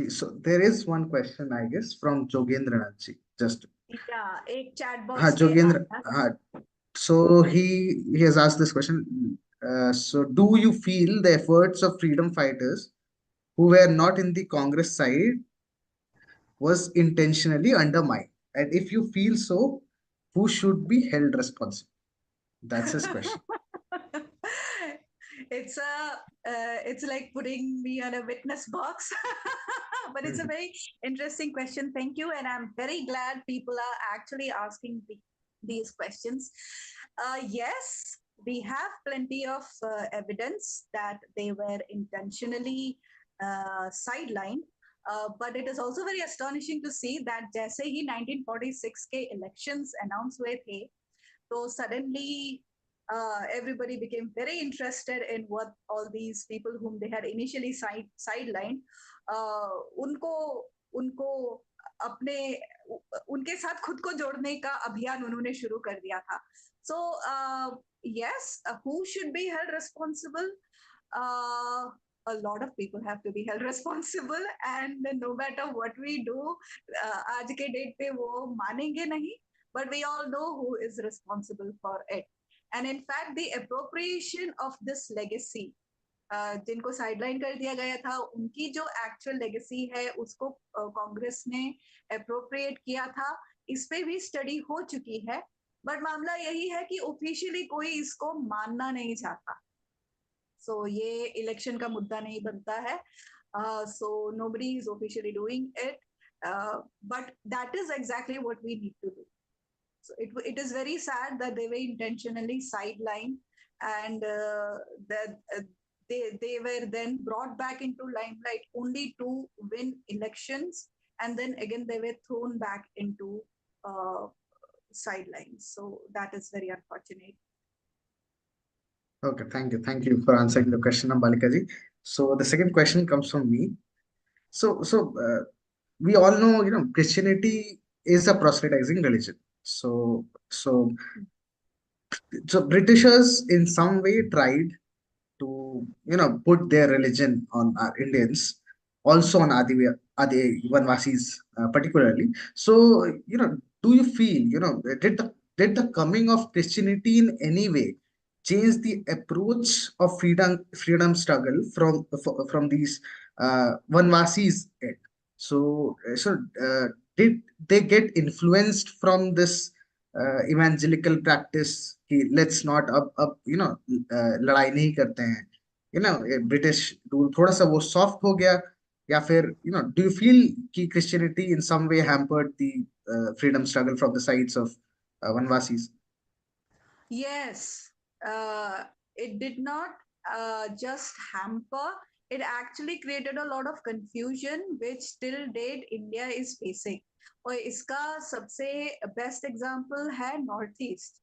So there is one question, I guess, from Jogendra Nath ji. Just Yeah, एक chat हाँ box में जोगेंद्र आया. हाँ so he has asked this question. So do you feel the efforts of freedom fighters who were not in the Congress side was intentionally undermined? And if you feel so, who should be held responsible? That's his question. it's a it's like putting me on a witness box. But it's a Mhm. very interesting question. Thank you, and I'm very glad people are actually asking these questions. Yes, we have plenty of evidence that they were intentionally sidelined. But it is also very astonishing to see that जैसे ही 1946 के elections announced हुए थे, so suddenly, everybody became very interested in what all these people whom they had initially sidelined, उनको उनको अपने उनके साथ खुद को जोड़ने का अभियान उन्होंने शुरू कर दिया था. So yes, who should be held responsible? Uh, a lot of people have to be held responsible, and no matter what we do, आज के डेट पे वो मानेंगे नहीं, but we all know who is responsible for it. And in fact, the appropriation of this legacy, जिनको sideline कर दिया गया था, उनकी जो एक्चुअल लेगेसी है उसको कांग्रेस ने अप्रोप्रिएट किया था. इस पे भी स्टडी हो चुकी है, बट मामला यही है कि ऑफिशियली कोई इसको मानना नहीं चाहता. सो ये इलेक्शन का मुद्दा नहीं बनता है. So nobody is officially doing it, but that is exactly what we need to do. So it is very sad that they were intentionally sidelined, and that they were then brought back into limelight only to win elections, and then again they were thrown back into sidelines. So that is very unfortunate. Okay, thank you. Thank you for answering the question, Ambalika ji. So the second question comes from me. So we all know, Christianity is a proselytizing religion. So Britishers in some way tried to put their religion on our Indians, also on Adi Vanvasis particularly. So do you feel did the coming of Christianity in any way change the approach of freedom struggle from these Vanvasis? So did they get influenced from this evangelical practice कि let's not अब लड़ाई नहीं करते हैं, British rule थोड़ा सा वो soft हो गया, या फिर डू यू फील कि Christianity in some way hampered the freedom struggle from the sides of Vanvasis? Yes, it did not just hamper, it actually created a lot of confusion, which till date India is facing. और इसका सबसे best example है north east.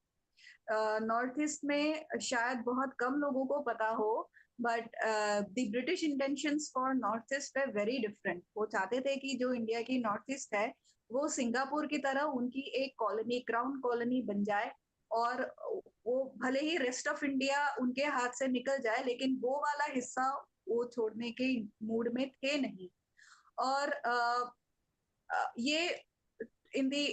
North east में शायद बहुत कम लोगों को पता हो, but the British intentions for north east way very different. वो चाहते थे कि जो इंडिया की नॉर्थ ईस्ट है वो सिंगापुर की तरह उनकी एक कॉलोनी, क्राउन कॉलोनी बन जाए, और वो भले ही रेस्ट ऑफ इंडिया उनके हाथ से निकल जाए, लेकिन वो वाला हिस्सा वो छोड़ने के मूड में थे नहीं. और ये in the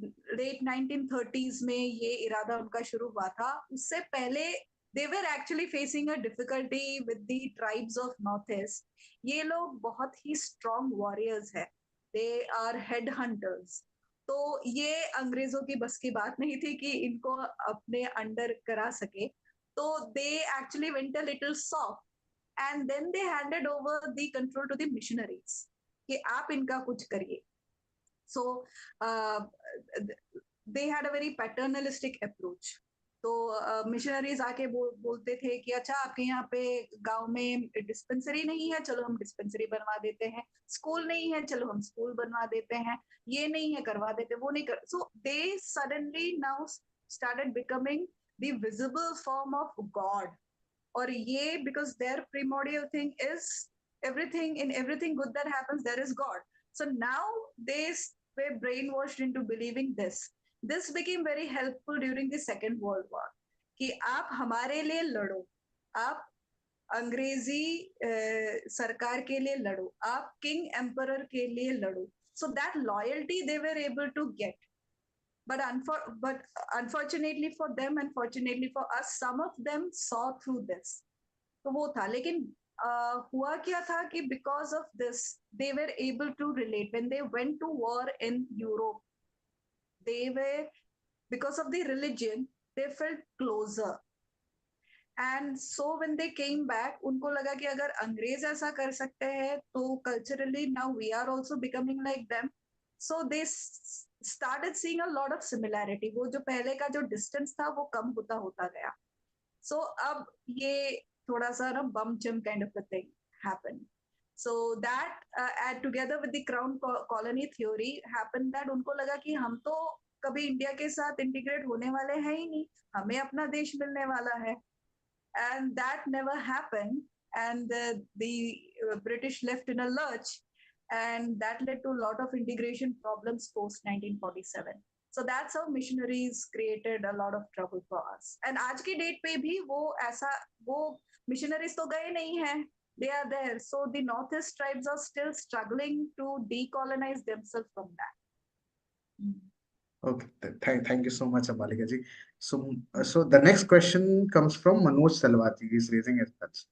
लेट 1930s में ये इरादा उनका शुरू हुआ था. उससे पहले they were actually facing a difficulty with the tribes of Northeast. ये लोग बहुत ही strong warriors है. They are head hunters. तो ये अंग्रेजों की बस की बात नहीं थी कि इनको अपने अंडर करा सके. तो they actually went a little soft and then they handed over the control to the missionaries कि आप इनका कुछ करिए. So they had a very paternalistic approach. तो मिशनरीज आके बोलते थे कि अच्छा आपके यहाँ पे गांव में डिस्पेंसरी नहीं है, चलो हम डिस्पेंसरी बनवा देते हैं. स्कूल नहीं है, चलो हम स्कूल बनवा देते हैं. ये नहीं है, करवा देते. वो नहीं कर. So they suddenly now started becoming the visible form of God. और ये because their primordial thing is everything, in everything good that happens there is God. So now they were brainwashed into believing this. This became very helpful during the Second World War कि आप हमारे लिए लड़ो, आप अंग्रेजी सरकार के लिए लड़ो, आप किंग एम्परर के लिए लड़ो. So that loyalty they were able to get. But unfortunately for them and fortunately for us, some of them saw through this. तो वो था. लेकिन हुआ क्या था कि because of this they were able to relate. When they went to war in Europe, they were, because of the religion, they felt closer. And so when they came back, उनको लगा कि अगर अंग्रेज ऐसा कर सकते हैं तो culturally now we are also becoming like them. So they started seeing a lot of similarity. वो जो पहले का जो distance था वो कम होता होता गया. So अब ये थोड़ा सा ना bum chum kind of a thing happened. So that add together with the crown colony theory happened that उनको लगा कि हम तो कभी इंडिया के साथ इंटीग्रेट होने वाले हैं ही नहीं, हमें अपना देश मिलने वाला है. And that never happened. And the British left in a lurch, and that led to a lot of integration problems post 1947. So that's how missionaries created a lot of trouble for us. And आज की date पे भी वो ऐसा, वो missionaries तो गए नहीं हैं, they are there. So the northeast tribes are still struggling to decolonize themselves from that. Okay, thank you so much, Ambalika ji. So the next question comes from Manoj Salwati. He's raising his hands.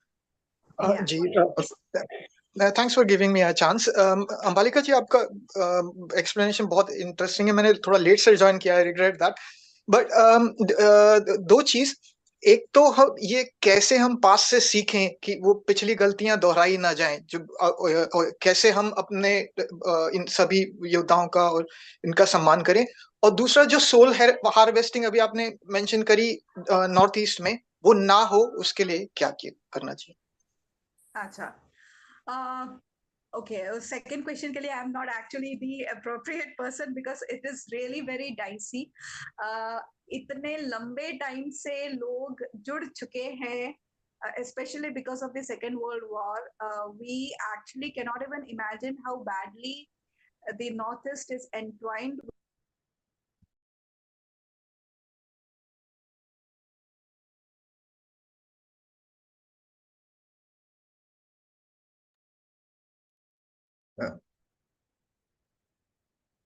Yeah. जी thanks for giving me a chance. Ambalika ji, आपका explanation बहुत interesting है. मैंने थोड़ा late से join किया, I regret that. But दो चीज, एक तो हम ये कैसे हम पास से सीखें कि वो पिछली गलतियां दोहराई ना जाएं, जो और कैसे हम अपने इन सभी योद्धाओं का और इनका सम्मान करें. और दूसरा जो सोल हार्वेस्टिंग अभी आपने मेंशन करी नॉर्थ ईस्ट में, वो ना हो, उसके लिए क्या करना चाहिए? अच्छा. Okay, second question के लिए I'm not actually the appropriate person because it is really very dicey. इतने लंबे टाइम से लोग जुड़ चुके हैं, especially because of the Second World War. We actually cannot even imagine how badly the Northeast is entwined.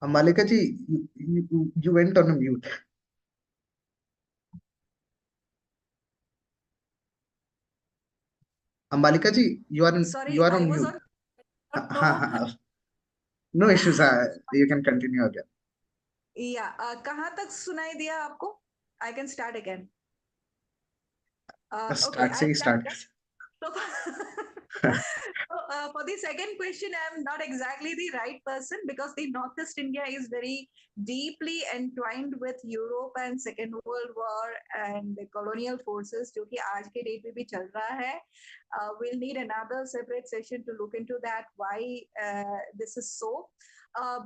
Ambalika ji, you went on a mute. Ambalika ji, you are Sorry, you are I on was mute. on. No issues. You can continue again. Yeah, कहाँ तक सुनाई दिया आपको? I can start again. Okay, Start से I'll he start. start. So, for the second question, I'm not exactly the right person because the Northeast India is very deeply entwined with Europe and Second World War and the colonial forces, जो कि आज के date में भी चल रहा है. We'll need another separate session to look into that, why this is so.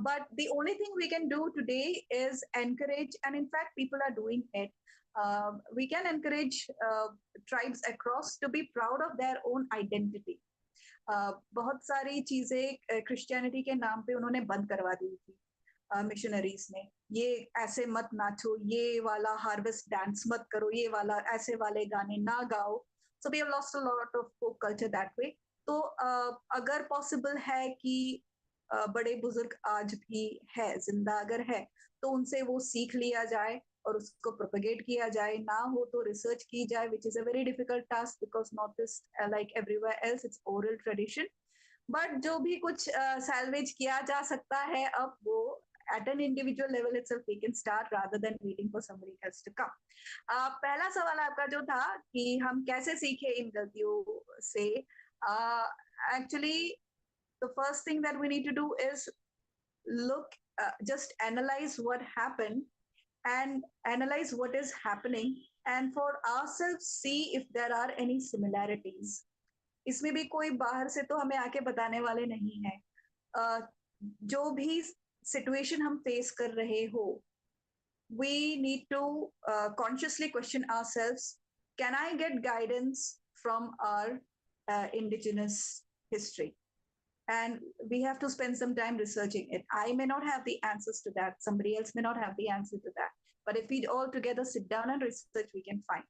But the only thing we can do today is encourage, and in fact, people are doing it. We can encourage tribes across to be proud of their own identity. बहुत सारी चीजें Christianity के नाम पे उन्होंने बंद करवा दी थी मिशनरीज ने. ये ऐसे मत नाचो, ये वाला हार्वेस्ट डांस मत करो, ये वाला ऐसे वाले गाने ना गाओ. So we have lost a lot of folk culture that way. तो अगर पॉसिबल है कि बड़े बुजुर्ग आज भी है, जिंदा अगर है तो उनसे वो सीख लिया जाए और उसको प्रोपेगेट किया जाए, ना हो तो रिसर्च की जाए, which is a very difficult task because not east like everywhere else it's oral tradition. But जो भी कुछ सैल्वेज किया जा सकता है अब वो at an individual level itself we can start rather than waiting for somebody else to come. पहला सवाल आपका जो था कि हम कैसे सीखे इन गलतियों से, actually the first thing that we need to do is look, just analyze what happened and analyze what is happening and for ourselves see if there are any similarities. इसमें भी कोई बाहर से तो हमें आके बताने वाले नहीं है। जो भी सिचुएशन हम फेस कर रहे हो, we need to consciously question ourselves, can I get guidance from our indigenous history? And we have to spend some time researching it. I may not have the answers to that, somebody else may not have the answer to that, but if we all together sit down and research we can find,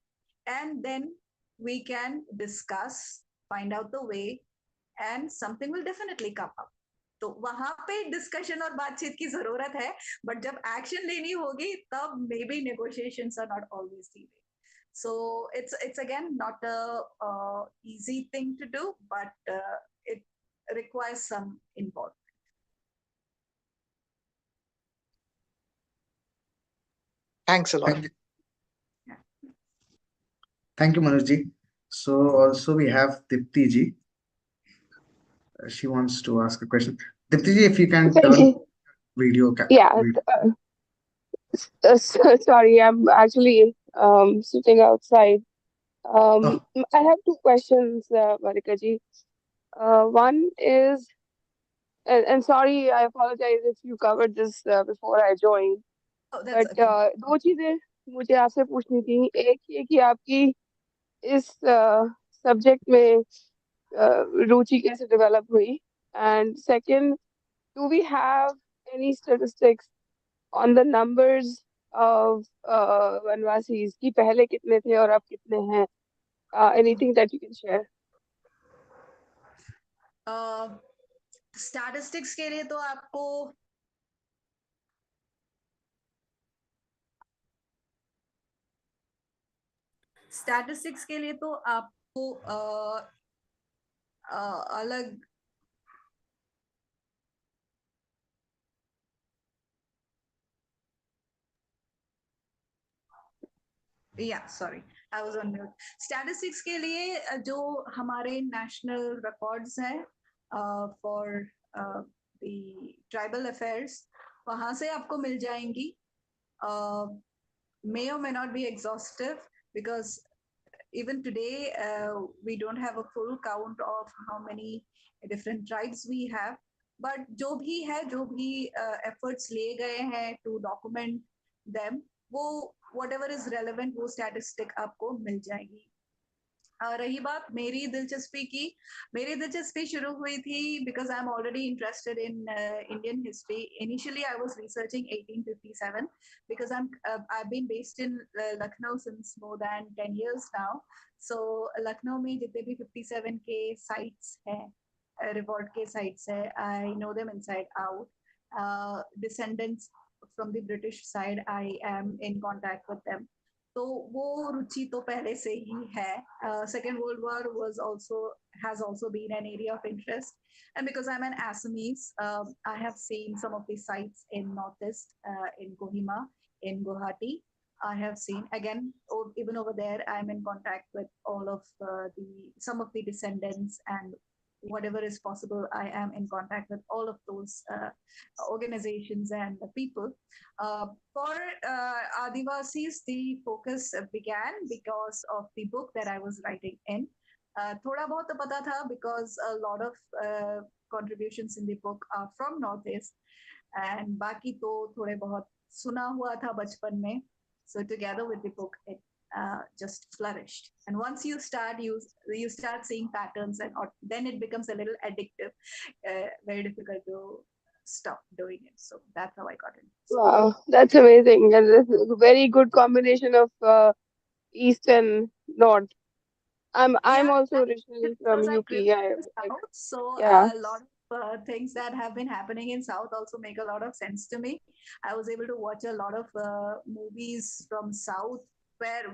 and then we can discuss, find out the way, and something will definitely come up. तो वहां पे discussion और बातचीत की जरूरत है, but जब action लेनी होगी तब maybe negotiations are not always the way. So it's again not a easy thing to do, but it requires some involvement. Thanks a lot. Thank you. Thank you, Manoj ji. So also we have Dipti ji. She wants to ask a question. Dipti ji, if you can Thank turn you. video. Yeah, sorry, I'm actually sitting outside. Oh, I have two questions, Marika ji. One is, and sorry, I apologize if you covered this before I joined, Oh, that's but okay. दो चीजें मुझे आपसे पूछनी थी। एक ये कि आपकी इस सब्जेक्ट में रुचि कैसे डेवलप हुई, and second, do we have any statistics on the numbers of Vanvasis कि पहले कितने थे और अब कितने हैं? Anything that you can share? Statistics के लिए तो आपको स्टैटिस्टिक्स के लिए तो आपको अलग sorry, I was on mute. Statistics के लिए जो हमारे नेशनल रिकॉर्ड्स हैं फॉर द ट्राइबल अफेयर्स, वहां से आपको मिल जाएंगी। may or may not be exhaustive because even today we don't have a full count of how many different tribes we have, but जो भी efforts लिए गए हैं to document them, वो whatever is relevant वो statistic आपको मिल जाएगी। रही बात मेरी दिलचस्पी शुरू हुई थी because I am already interested in Indian history. Initially I was researching 1857 because I've been based in Lucknow since more than 10 years now. So Lucknow में जितने भी 57 के साइट्स हैं, रिवॉल्ट के साइट्स है, I know them inside out. Descendants from the British side, I am in contact with them. तो वो रुचि तो पहले से ही है। Second world war was also has also been an area of interest, and because I'm an Assamese, I have seen some of the sites in northeast, in Kohima, in Guwahati. I have seen again, even over there I'm in contact with all of the some of the descendants, and whatever is possible I am in contact with all of those organizations and the people. For Adivasis, the focus began because of the book that I was writing in. थोड़ा बहुत तो पता था because a lot of contributions in the book are from Northeast, and बाकी तो थोड़े बहुत सुना हुआ था बचपन में. So together with the book, it just flourished. And once you start seeing patterns, and then it becomes a little addictive, very difficult to stop doing it. So that's how I got in. Wow, that's amazing, and this is a very good combination of East and North. I'm Yeah, also originally from because I grew UP. up in the Like, South, so yeah. a lot things that have been happening in South also make a lot of sense to me. I was able to watch a lot of movies from South where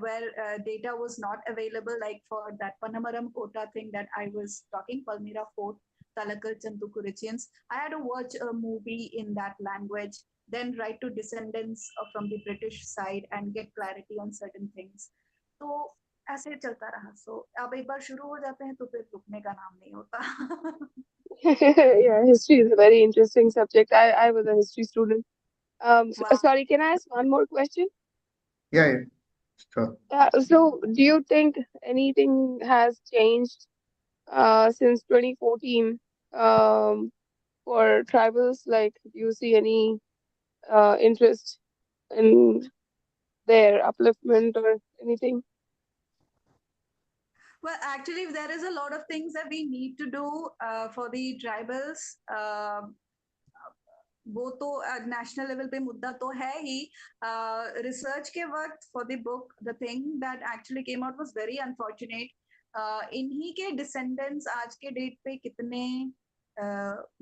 data was not available, like for that Panamaram Kota thing that I was talking, Palmyra Fort, Talakal Chantu Kurichians. I had to watch a movie in that language, then write to descendants from the British side and get clarity on certain things. तो ऐसे चलता रहा. So अब एक बार शुरू हो जाते हैं तो फिर रुकने का नाम नहीं होता. Yeah, history is a very interesting subject. I was a history student. Wow. Sorry, can I ask one more question? Yeah, yeah, sure. So do you think anything has changed since 2014 um, for tribals? Like, do you see any interest in their upliftment or anything? Well, actually, there is a lot of things that we need to do for the tribals. वो तो national level पे मुद्दा तो है ही. Research के वक्त for the book the thing that actually came out was very unfortunate. इन्हीं के डिसेंडेंट्स आज के डेट पे कितने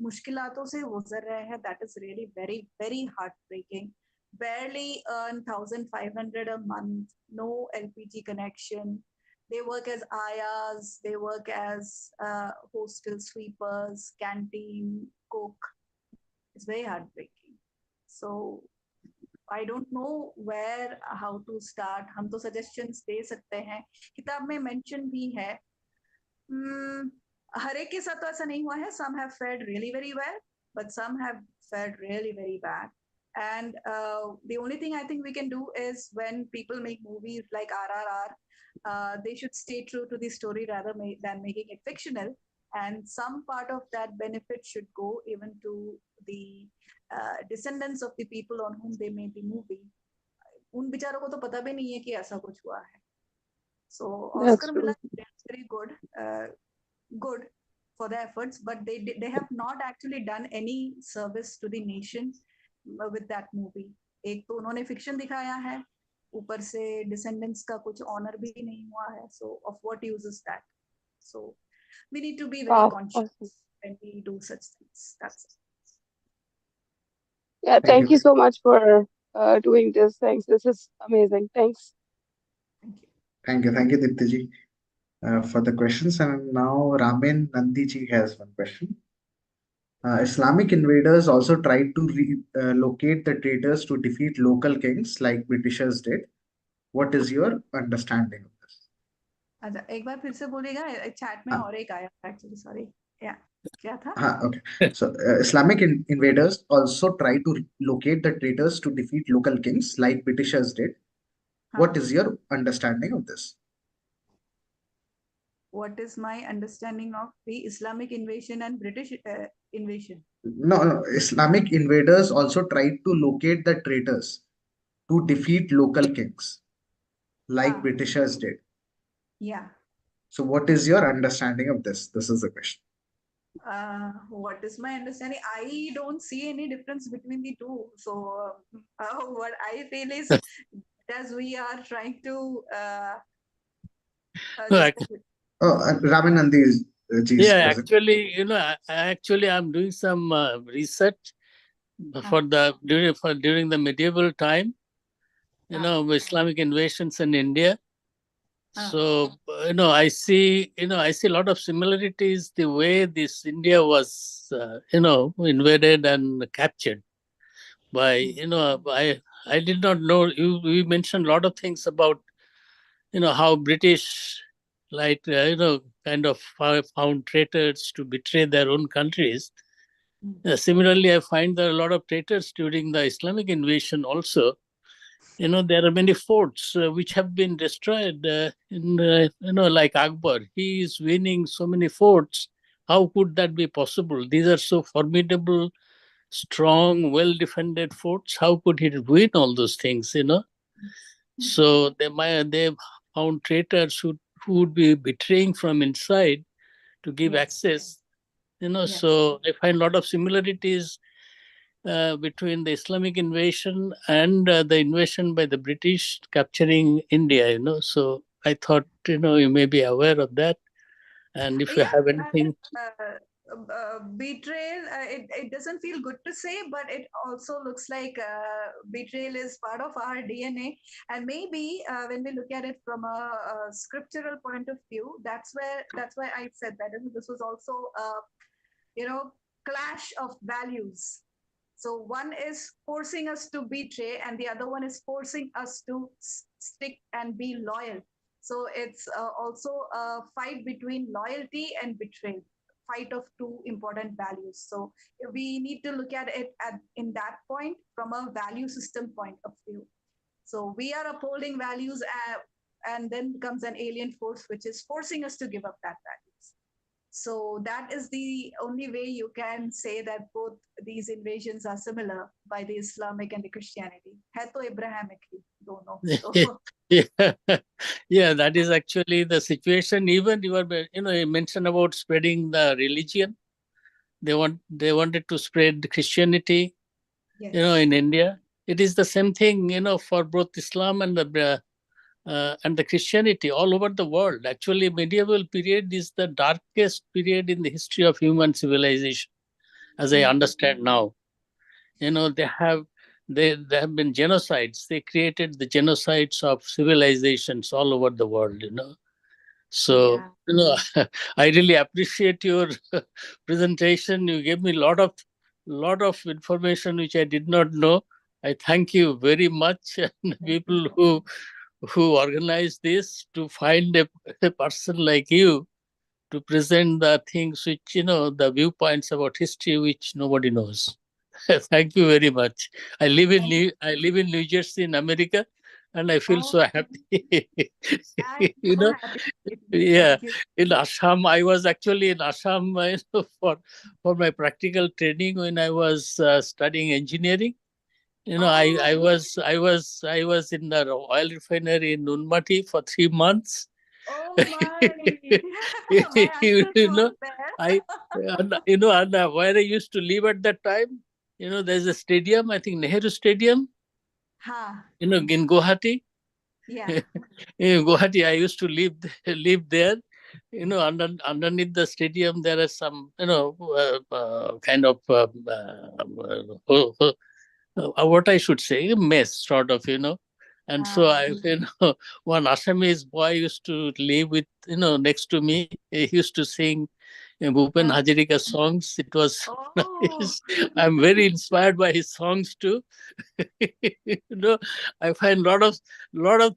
मुश्किलातों से गुजर रहे हैं. That is really very very heartbreaking. Barely earn 1,500 a month, no LPG connection. They work as ayas, they work as hostel sweepers, canteen cook. It's very heartbreaking. So I don't know where how to start. हम तो suggestions दे सकते हैं. किताब में mention भी है. हर एक के साथ तो ऐसा नहीं हुआ है. Some have fared really very well, but some have fared really very bad. And the only thing I think we can do is when people make movies like RRR, they should stay true to the story rather than making it fictional. And some part of that benefit should go even to the descendants of the people on whom they made the movie. उन बेचारों को तो पता भी नहीं है कि ऐसा कुछ हुआ है. So Oscar मिला, very good, good for their efforts, but they have not actually done any service to the nation with that movie. एक तो उन्होंने fiction दिखाया है, ऊपर से descendants का कुछ honor भी नहीं हुआ है. So of what use is that? So we need to be very conscious when we do such things. That's it. Yeah, thank you so much for doing this. Thanks. This is amazing. Thanks. Thank you. Thank you, Diptiji, for the questions. And now Ramin Nandiji has one question. Islamic invaders also tried to locate the traitors to defeat local kings like Britishers did. What is your understanding of this? अच्छा, एक बार फिर से बोलिएगा. Chat में और एक आया actually. Sorry. या क्या था? Okay. So Islamic invaders also try to locate the traitors to defeat local kings like Britishers did. What is your understanding of this? What is my understanding of the Islamic invasion and British invasion? No, Islamic invaders also tried to locate the traitors to defeat local kings like Britishers did. Yeah. So what is your understanding of this? This is the question. What is my understanding? I don't see any difference between the two. So what I feel is as we are trying to Ramanandi is yeah, actually, I'm doing some research for during the medieval time, Islamic invasions in India. So, I see a lot of similarities the way this India was, invaded and captured by, I did not know, you mentioned a lot of things about, how British, like, kind of found traitors to betray their own countries. Similarly, I find there are a lot of traitors during the Islamic invasion also. There are many forts which have been destroyed like Akbar. He is winning so many forts. How could that be possible? These are so formidable, strong, well-defended forts. How could he win all those things, So they found traitors who would be betraying from inside to give access, So I find a lot of similarities between the Islamic invasion and the invasion by the British capturing India, So I thought, you may be aware of that. And if you have anything. betrayal, it doesn't feel good to say, but it also looks like betrayal is part of our DNA. And maybe when we look at it from a scriptural point of view, that's why I said that this was also a, you know, clash of values. So one is forcing us to betray, and the other one is forcing us to stick and be loyal. So it's also a fight between loyalty and betrayal, fight of two important values. So we need to look at it in that point from a value system point of view. So we are upholding values, and then comes an alien force which is forcing us to give up that values. So that is the only way you can say that both these invasions are similar by the Islamic and the Christianity. है तो Abrahamic ही दोनों. So Yeah, yeah, that is actually the situation. Even you mentioned about spreading the religion. They wanted to spread Christianity, yes, in India. It is the same thing, for both Islam and the Christianity all over the world. Actually, medieval period is the darkest period in the history of human civilization, as I understand now. There have been genocides. They created the genocides of civilizations all over the world. So, yeah. I really appreciate your presentation. You gave me lot of information which I did not know. I thank you very much. And Thank you people so who organized this, to find a person like you to present the things which, the viewpoints about history which nobody knows. Thank you very much. Thank you. I live in New Jersey in America, and I feel Oh, so happy. I'm you so know, happy. yeah. Thank you. In Assam, I was actually in Assam, for my practical training when I was studying engineering. Oh, I was in the oil refinery in Nunmati for 3 months. oh my. My you uncle know, was there. I and where I used to live at that time. There's a stadium. I think Nehru Stadium. Ha, In Guwahati. yeah. In Guwahati, I used to live there. Underneath the stadium, there are some, kind of what I should say, a mess, sort of. And so Ah, one Assamese boy used to live next to me. He used to sing Bhupen ah. Hazarika songs. It was Oh, I'm very inspired by his songs too. you know, I find lot of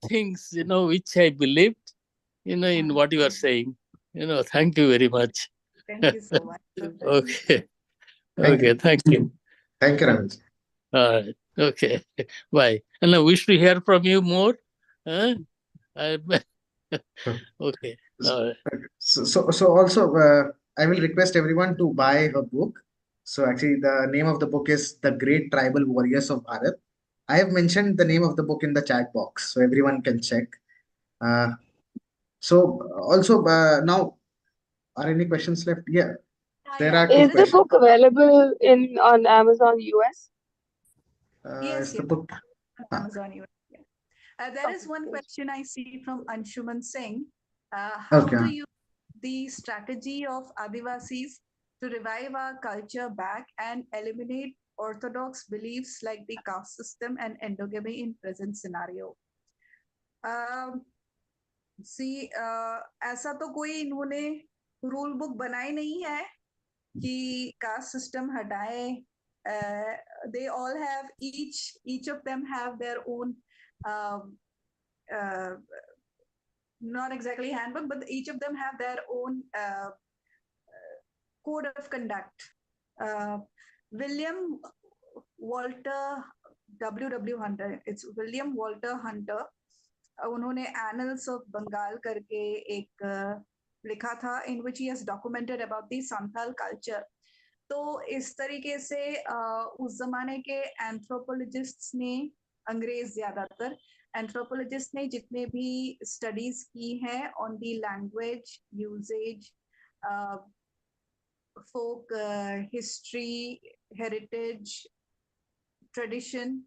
things, which I believed, in ah. what you are saying. Thank you very much. Thank you so much. Perfect. Okay. Thank Okay. you. Thank you. Thank you, Ramesh. All right. Okay. Bye. And I wish to hear from you more. Huh? I, okay. All right. So also, I will request everyone to buy her book. So actually, the name of the book is The Great Tribal Warriors of Bharat. I have mentioned the name of the book in the chat box, so everyone can check. Uh, so also now, are any questions left? Yeah, there Yeah, are two Is there is the questions. one. book available in on Amazon US? Is Yes, the yes, book? on Uh, Amazon. Yeah. There is Okay, one thank question I see from Anshuman Singh. How to okay. use the strategy of Adivasis to revive our culture back and eliminate orthodox beliefs like the caste system and endogamy in present scenario. Um, सी ऐसा तो कोई इन्होंने rule book बनाई नहीं है कि caste system हटाए. They all have each of them have their own um, uh, not exactly handbook, but each of them have their own code of conduct. William Walter W. Hunter, it's William Walter Hunter. उन्होंने Annals of Bengal करके एक लिखा था in which he has documented about the Santhal culture. तो इस तरीके से उस जमाने के एंथ्रोपोलॉजिस्ट्स ने, अंग्रेज ज्यादातर एंथ्रोपोलॉजिस्ट ने जितने भी स्टडीज की हैं on the language usages, folk history, heritage, tradition,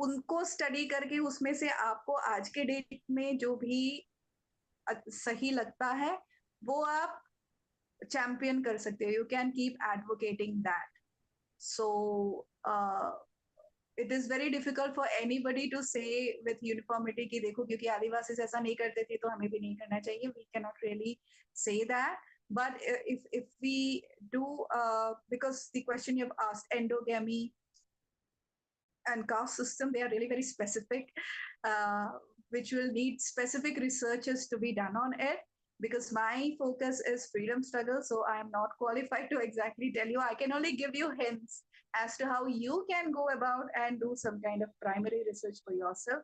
उनको स्टडी करके उसमें से आपको आज के डेट में जो भी सही लगता है वो आप चैंपियन कर सकते हो, you can keep advocating that. So it is very difficult for anybody to say with uniformity कि देखो क्योंकि आदिवासी ऐसा नहीं करते थे तो हमें भी नहीं करना चाहिए. We can not really say that. But if we do, because the question you've asked, endogamy and caste system, they are really very specific, which will need specific researches to be done on it. Because my focus is freedom struggle, so I am not qualified to exactly tell you. I can only give you hints as to how you can go about and do some kind of primary research for yourself,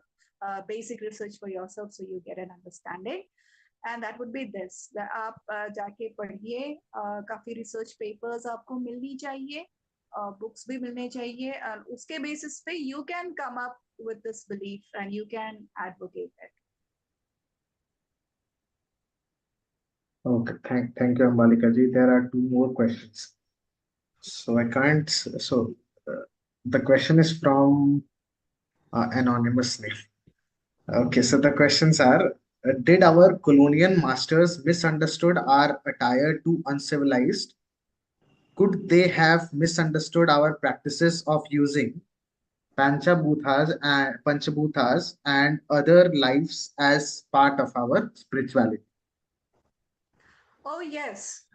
basic research for yourself, so you get an understanding. And that would be this. आप जाके पढ़िए, काफी research papers आपको मिलनी चाहिए, books भी मिलने चाहिए, और उसके बेसिस पे you can come up with this belief and you can advocate it. Okay, thank you, Ambalika ji. There are two more questions. So I can't. So the question is from anonymous name. Okay, so the questions are: Did our colonial masters misunderstood our attire too uncivilized? Could they have misunderstood our practices of using panchabhutas and other lives as part of our spirituality? Oh yes,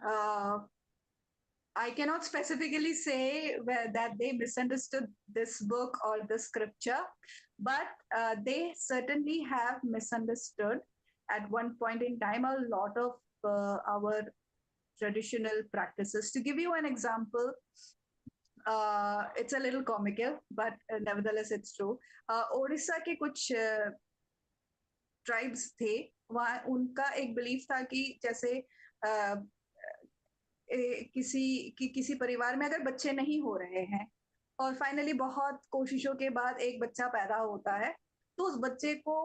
I cannot specifically say that they misunderstood this book or this scripture, but they certainly have misunderstood at one point in time a lot of our traditional practices. To give you an example, it's a little comical, but nevertheless it's true. Odisha के कुछ tribes थे, वहाँ उनका एक belief था कि जैसे किसी परिवार में अगर बच्चे नहीं हो रहे हैं और फाइनली बहुत कोशिशों के बाद एक बच्चा पैदा होता है, तो उस बच्चे को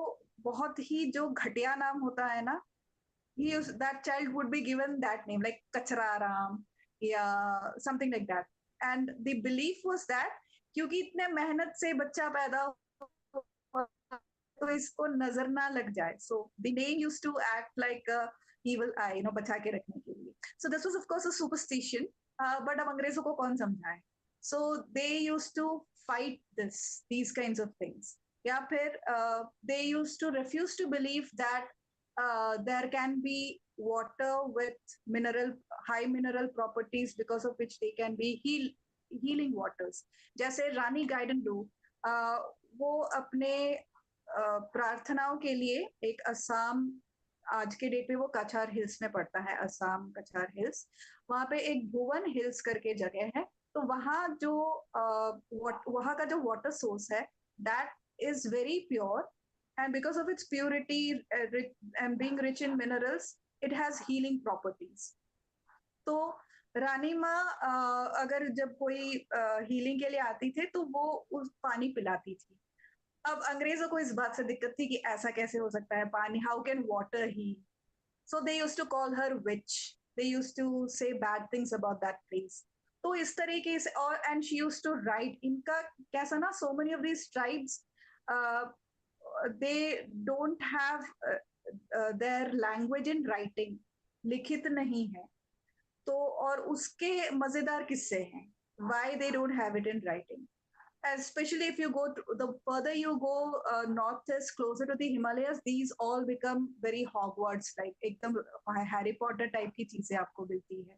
बहुत ही जो घटिया नाम होता है ना, that child would be given that name like Kachararam या something like that. And the belief was that क्योंकि इतने मेहनत से बच्चा पैदा हुआ तो इसको नजर ना लग जाए, so the name used to act like a evil eye, बचा के रखने के लिए. So this was of course a superstition, but अब अंग्रेजों को कौन समझाए? So they used to fight these kinds of things. या फिर they used to refuse to believe that there can be water with high mineral properties because of which they can be healing waters. जैसे रानी गाइडनडू, वो अपने प्रार्थनाओं के लिए एक असम, आज के डेट पे वो कछार हिल्स में पड़ता है, असम कछार हिल्स, वहां पे एक भुवन हिल्स करके जगह है, तो वहां जो वहां का जो वाटर सोर्स है that is very pure, and because of its purity and being rich in minerals, it has healing properties. तो रानी माँ अगर जब कोई हीलिंग के लिए आती थी तो वो उस पानी पिलाती थी. अब अंग्रेजों को इस बात से दिक्कत थी कि ऐसा कैसे हो सकता है पानी, how can water heal? So they used to call her witch, they used to say bad things about that place. तो इस तरीके से, और and she used to write, इनका कैसा ना, so many of these tribes they don't have their language in writing, लिखित नहीं है. तो और उसके मजेदार किस्से हैं, why they don't have it in writing. Especially if you go to, the further you go northeast closer to the Himalayas, these all become very Hogwarts like, एकदम हैरी पॉटर टाइप की चीजें आपको मिलती है.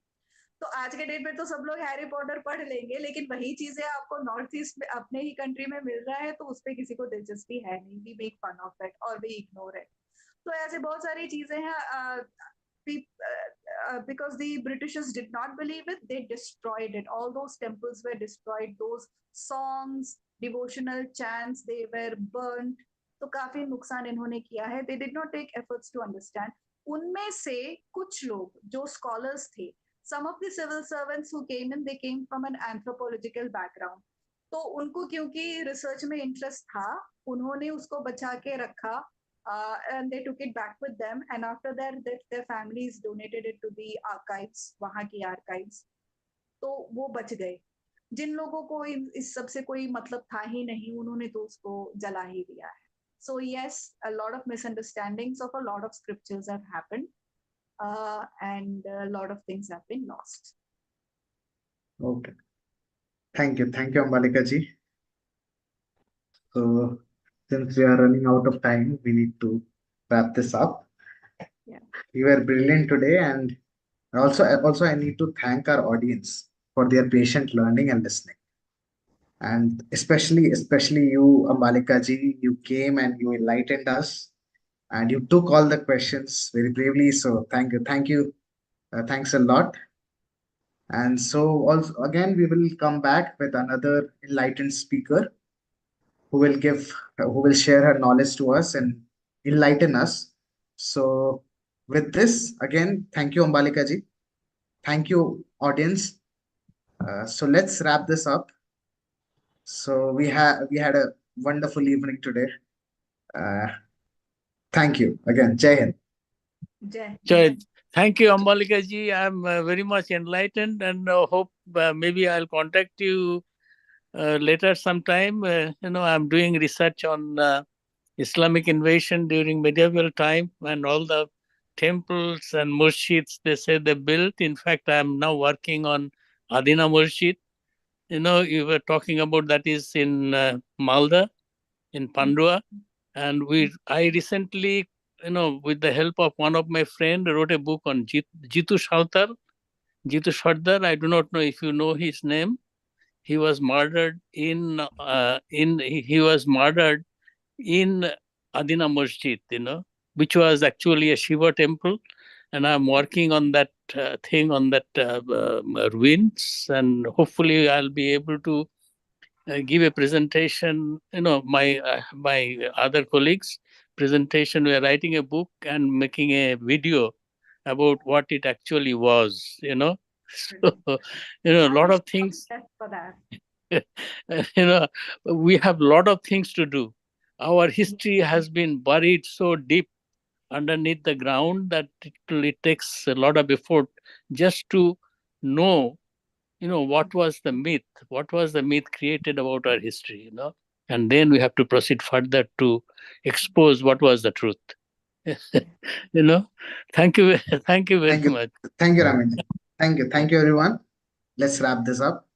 तो आज के डेट में तो सब लोग हैरी पॉटर पढ़ लेंगे, लेकिन वही चीजें आपको नॉर्थ ईस्ट में अपने ही कंट्री में मिल रहा है तो उस पर किसी को दिलचस्पी है नहीं. We make fun of it और वी इग्नोर इट. तो ऐसे बहुत सारी चीजें हैं. Because the Britishers did not believe it, they destroyed it. All those temples were destroyed. Those songs, devotional chants, they were burnt. तो काफी नुकसान इन्होंने किया है. They did not take efforts to understand. उनमें से कुछ लोग जो scholars थे, some of the civil servants who came in, they came from an anthropological background. तो उनको क्योंकि रिसर्च में इंटरेस्ट था, उन्होंने उसको बचा के रखा, and they took it back with them, and after that their families donated it to the archives, वहाँ की archives. तो वो बच गए. जिन लोगों को इस सब से कोई मतलब था ही नहीं, उन्होंने तो उसको जला ही दिया है. So yes, a lot of misunderstandings of a lot of scriptures have happened. and a lot of things have been lost. Okay. Thank you. Thank you, Ambalika ji. So, since we are running out of time, we need to wrap this up. Yeah. You were brilliant today, and also I need to thank our audience for their patient learning and listening. And especially you, Ambalika ji, you came and you enlightened us, and you took all the questions very bravely. So thank you, thanks a lot. And so also again, we will come back with another enlightened speaker who will share her knowledge to us and enlighten us. So with this, again, thank you, Ambalika ji. Thank you, audience. So let's wrap this up. So we had a wonderful evening today. Uh, Thank you again. Jai Hind. Jai. So, thank you, Ambalika ji. I'm very much enlightened, and hope maybe I'll contact you later sometime. I'm doing research on Islamic invasion during medieval time and all the temples and masjids they say they built. In fact, I'm now working on Adina Masjid. You were talking about that is in Malda, in Pandua. And I recently, with the help of one of my friend, wrote a book on Jitu Sardar. Jitu Sardar, I do not know if you know his name. He was murdered he was murdered in Adina Masjid, which was actually a Shiva temple. And I'm working on that thing, on that ruins, and hopefully I'll be able to give a presentation. My other colleagues presentation. We are writing a book and making a video about what it actually was. So a lot of things. For that. We have a lot of things to do. Our history has been buried so deep underneath the ground that it takes a lot of effort just to know, what was the myth created about our history, and then we have to proceed further to expose what was the truth. you know, thank you, thank you very Thank you. much. Thank you, Ramin. Thank you. Thank you, everyone. Let's wrap this up.